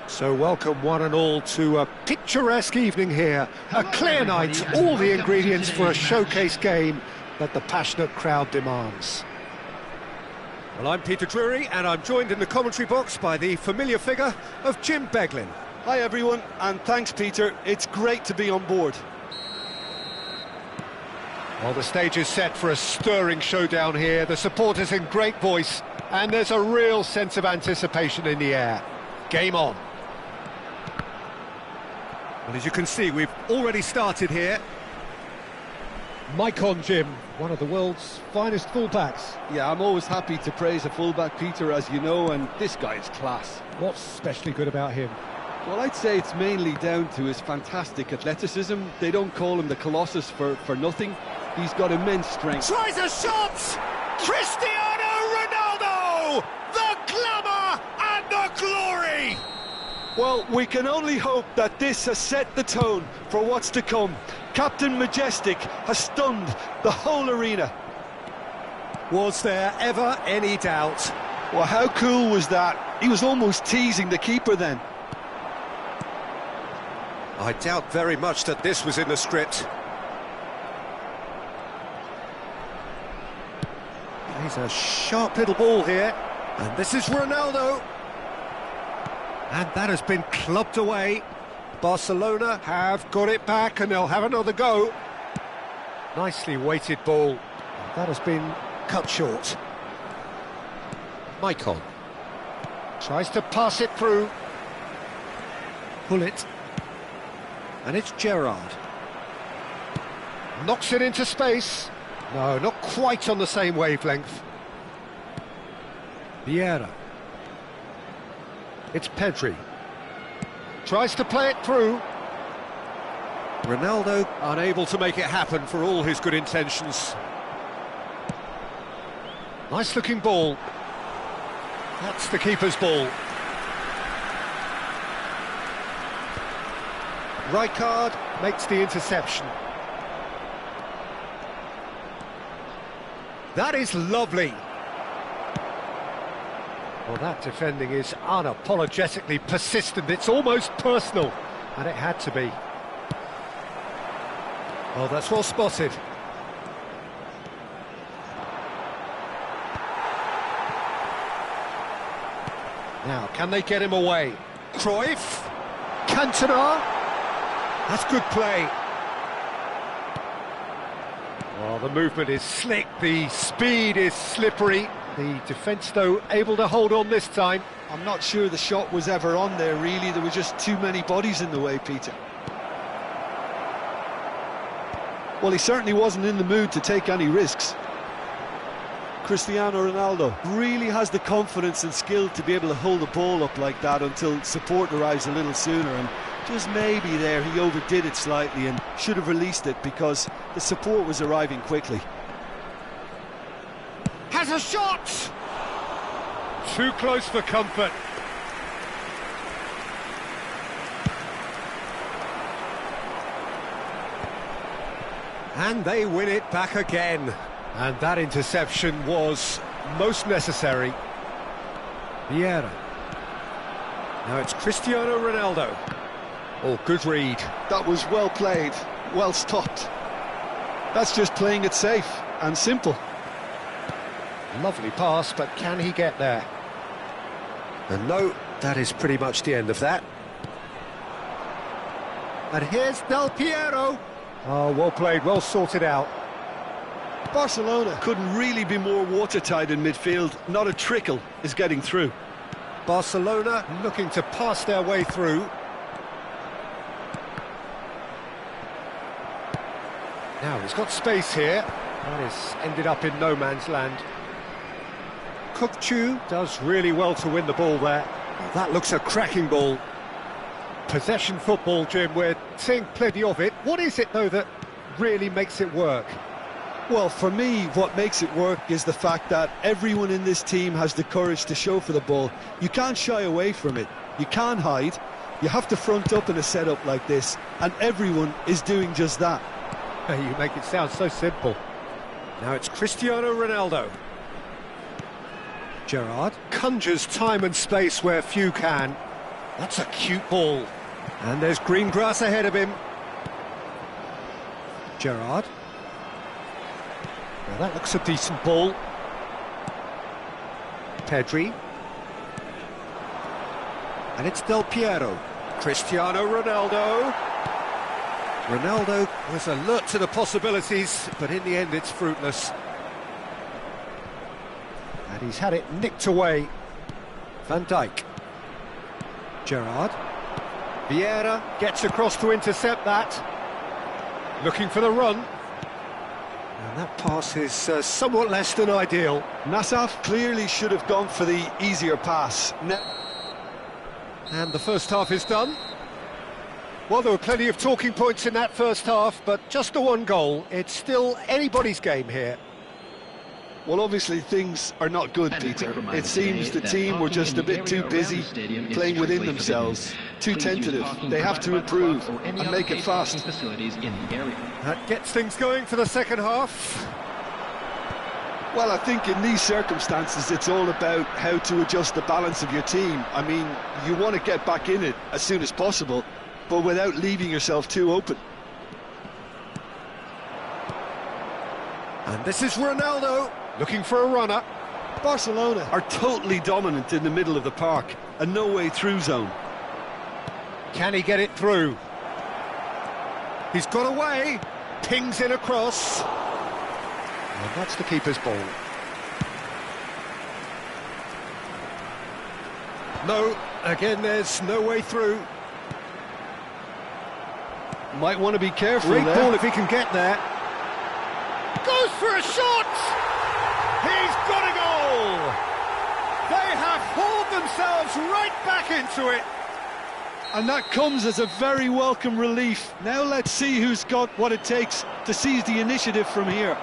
So welcome one and all to a picturesque evening here. A clear night, all the ingredients for a showcase game that the passionate crowd demands. Well, I'm Peter Drury, and I'm joined in the commentary box by the familiar figure of Jim Beglin. Hi everyone, and thanks Peter, it's great to be on board. Well, the stage is set for a stirring showdown here, the supporters in great voice, and there's a real sense of anticipation in the air. Game on. Well, as you can see, we've already started here. Maicon, Jim, one of the world's finest fullbacks. Yeah, I'm always happy to praise a fullback, Peter, as you know, and this guy's class. What's especially good about him? Well, I'd say it's mainly down to his fantastic athleticism. They don't call him the Colossus for nothing. He's got immense strength. Tries a shot! Cristiano Ronaldo! The glamour and the glory! Well, we can only hope that this has set the tone for what's to come. Captain Majestic has stunned the whole arena. Was there ever any doubt? Well, how cool was that? He was almost teasing the keeper then. I doubt very much that this was in the script. He's a sharp little ball here, and this is Ronaldo. And that has been clubbed away. Barcelona have got it back, and they'll have another go. Nicely weighted ball. That has been cut short. Maicon tries to pass it through. Pull it. And it's Gerrard. Knocks it into space. No, not quite on the same wavelength. Vieira. It's Pedri. Tries to play it through. Ronaldo unable to make it happen for all his good intentions. Nice looking ball. That's the keeper's ball. Rijkaard makes the interception. That is lovely. Well, that defending is unapologetically persistent. It's almost personal, and it had to be. Oh, that's well spotted. Now, can they get him away? Cruyff, Cantona. That's good play. Well, the movement is slick, the speed is slippery. The defence, though, able to hold on this time. I'm not sure the shot was ever on there, really. There were just too many bodies in the way, Peter. Well, he certainly wasn't in the mood to take any risks. Cristiano Ronaldo really has the confidence and skill to be able to hold the ball up like that until support arrives a little sooner, and just maybe there he overdid it slightly and should have released it because the support was arriving quickly. Has a shot! Too close for comfort. And they win it back again. And that interception was most necessary. Vieira. Now it's Cristiano Ronaldo. Oh, good read. That was well played, well stopped. That's just playing it safe and simple. Lovely pass, but can he get there? And no, that is pretty much the end of that. And here's Del Piero. Oh, well played, well sorted out. Barcelona couldn't really be more watertight in midfield. Not a trickle is getting through. Barcelona looking to pass their way through. Now he's got space here. That is ended up in no man's land. Kukçu does really well to win the ball there. Oh, that looks a cracking ball. Possession football, Jim, we're seeing plenty of it. What is it, though, that really makes it work? Well, for me, what makes it work is the fact that everyone in this team has the courage to show for the ball. You can't shy away from it. You can't hide. You have to front up in a setup like this, and everyone is doing just that. You make it sound so simple. Now it's Cristiano Ronaldo. Gerrard conjures time and space where few can. That's a cute ball. And there's green grass ahead of him. Gerrard. Now that looks a decent ball. Pedri. And it's Del Piero. Cristiano Ronaldo. Ronaldo was alert to the possibilities, but in the end it's fruitless. And he's had it nicked away. Van Dijk. Gerrard. Vieira gets across to intercept that. Looking for the run. And that pass is somewhat less than ideal. Nassaf clearly should have gone for the easier pass. And the first half is done. Well, there were plenty of talking points in that first half, but just the one goal. It's still anybody's game here. Well, obviously things are not good, Peter. It seems the team were just a bit too busy playing within themselves, too tentative. They have to improve and make it fast. That gets things going for the second half. Well, I think in these circumstances it's all about how to adjust the balance of your team. I mean, you want to get back in it as soon as possible, but without leaving yourself too open. And this is Ronaldo, looking for a runner. Barcelona are totally dominant in the middle of the park, a no-way through zone. Can he get it through? He's got away, pings in across. And that's the keeper's ball. No, again there's no way through. Might want to be careful Great there. ball if he can get there. Goes for a shot! He's got a goal! They have hauled themselves right back into it. And that comes as a very welcome relief. Now let's see who's got what it takes to seize the initiative from here.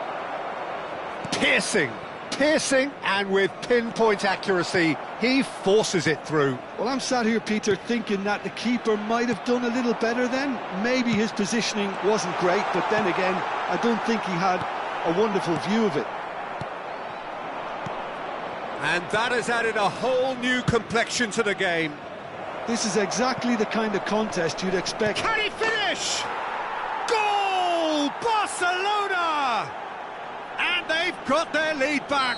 Piercing, and with pinpoint accuracy, he forces it through. Well, I'm sat here, Peter, thinking that the keeper might have done a little better then. Maybe his positioning wasn't great, but then again, I don't think he had a wonderful view of it. And that has added a whole new complexion to the game. This is exactly the kind of contest you'd expect. Can he finish? Goal! Barcelona! And they've got their lead back.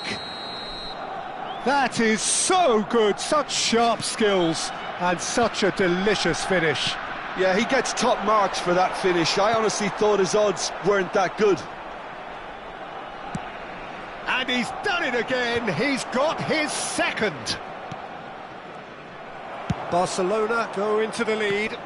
That is so good, such sharp skills, and such a delicious finish. Yeah, he gets top marks for that finish. I honestly thought his odds weren't that good. And he's done it again, he's got his second. Barcelona go into the lead.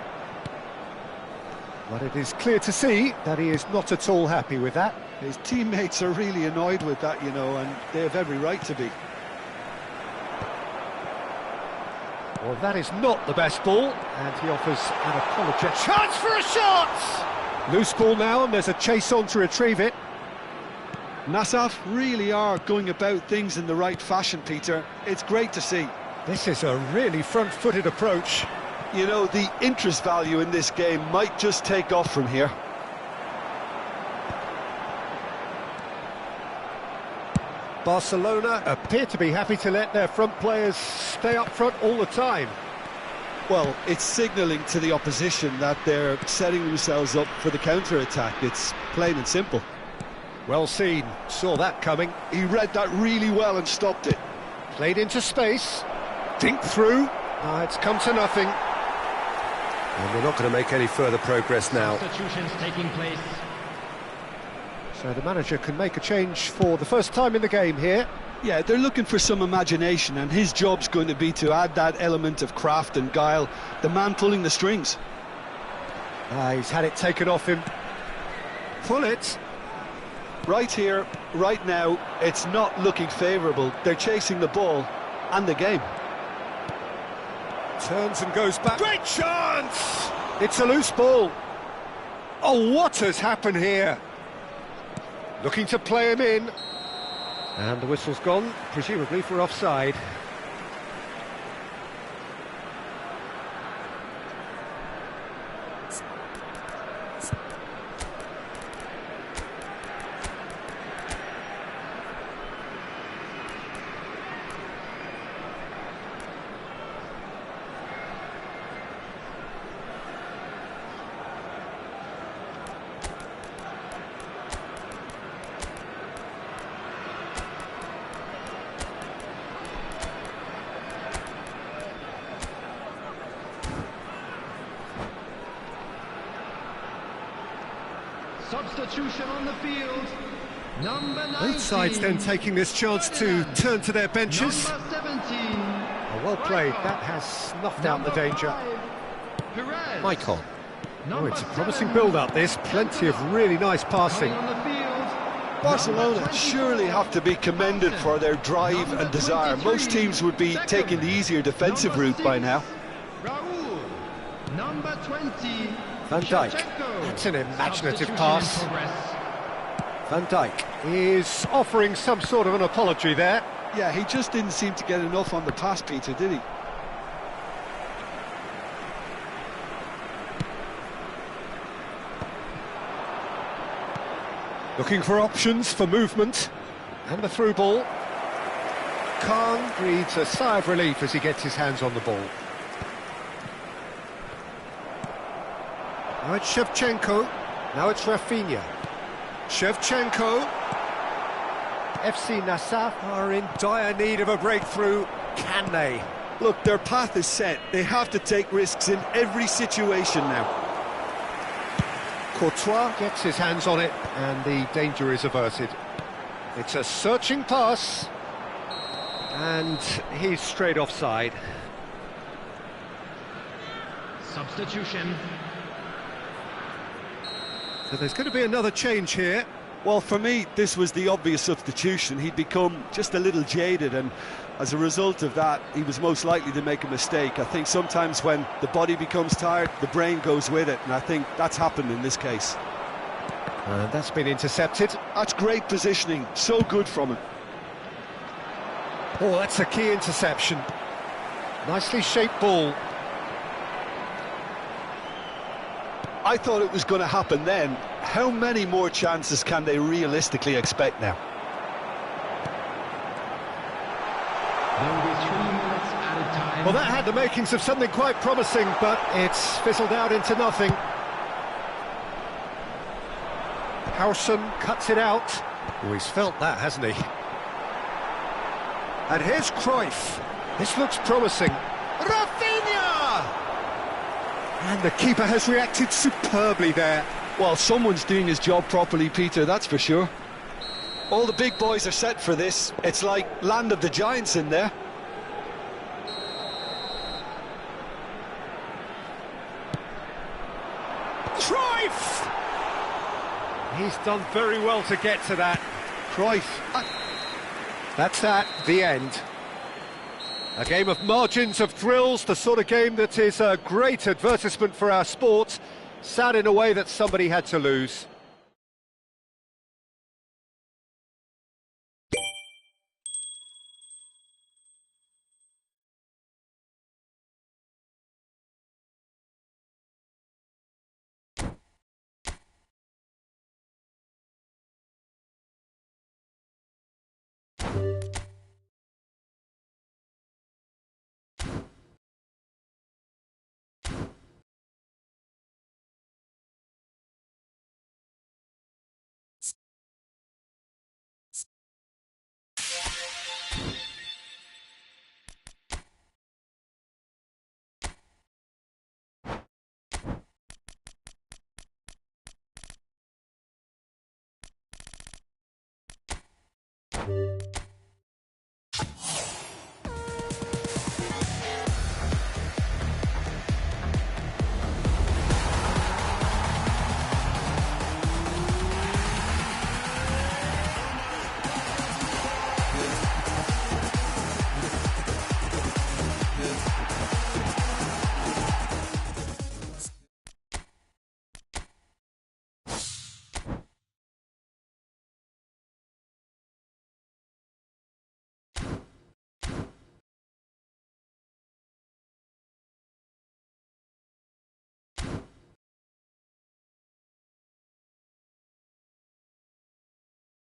But it is clear to see that he is not at all happy with that. His teammates are really annoyed with that, you know, and they have every right to be. Well, that is not the best ball, and he offers an apologetic chance for a shot! Loose ball now, and there's a chase on to retrieve it. Nassaf really are going about things in the right fashion, Peter. It's great to see. This is a really front-footed approach. You know, the interest value in this game might just take off from here. Barcelona appear to be happy to let their front players stay up front all the time. Well, it's signalling to the opposition that they're setting themselves up for the counter-attack. It's plain and simple. Well seen, saw that coming. He read that really well and stopped it. Played into space, dinked through. It's come to nothing. And we're not going to make any further progress now. Substitutions taking place. So the manager can make a change for the first time in the game here. Yeah, they're looking for some imagination, and his job's going to be to add that element of craft and guile, the man pulling the strings. He's had it taken off him. Pull it. Right here, right now, it's not looking favourable. They're chasing the ball and the game. Turns and goes back. Great chance! It's a loose ball. Oh, what has happened here? Looking to play him in. And the whistle's gone, presumably for offside. Substitution on the field. Number 19. Both sides then taking this chance to turn to their benches. Number 17. Oh, well played, that has snuffed out the danger. Perez. Maicon. Oh, it's a promising build-up, this. Plenty of really nice passing. On the field. Barcelona surely have to be commended for their drive and desire. Most teams would be taking the easier defensive route by now. Raul. Number 20. Van Dijk. Shevchenko. That's an imaginative Substitution in pass. progress. Van Dijk is offering some sort of an apology there. Yeah, he just didn't seem to get enough on the pass, Peter, did he? Looking for options for movement. And the through ball. Kien breathes a sigh of relief as he gets his hands on the ball. Now it's Shevchenko. Now it's Rafinha. Shevchenko. FC Nassaf are in dire need of a breakthrough. Can they? Look, their path is set. They have to take risks in every situation now. Courtois gets his hands on it and the danger is averted. It's a searching pass and he's straight offside. Substitution. So there's going to be another change here. Well, for me, this was the obvious substitution. He'd become just a little jaded, and as a result of that, he was most likely to make a mistake. I think sometimes when the body becomes tired, the brain goes with it, and I think that's happened in this case. And that's been intercepted. That's great positioning, so good from him. Oh, that's a key interception. Nicely shaped ball. I thought it was going to happen then. How many more chances can they realistically expect now? There will be 3 minutes added time. Well, that had the makings of something quite promising, but it's fizzled out into nothing. Howson cuts it out. Oh, he's felt that, hasn't he? And here's Cruyff. This looks promising. Rafinha! And the keeper has reacted superbly there. Well, someone's doing his job properly, Peter, that's for sure. All the big boys are set for this. It's like land of the giants in there. Cruyff! He's done very well to get to that. Cruyff. That's that, the end. A game of margins, of thrills, the sort of game that is a great advertisement for our sport. Sad in a way that somebody had to lose.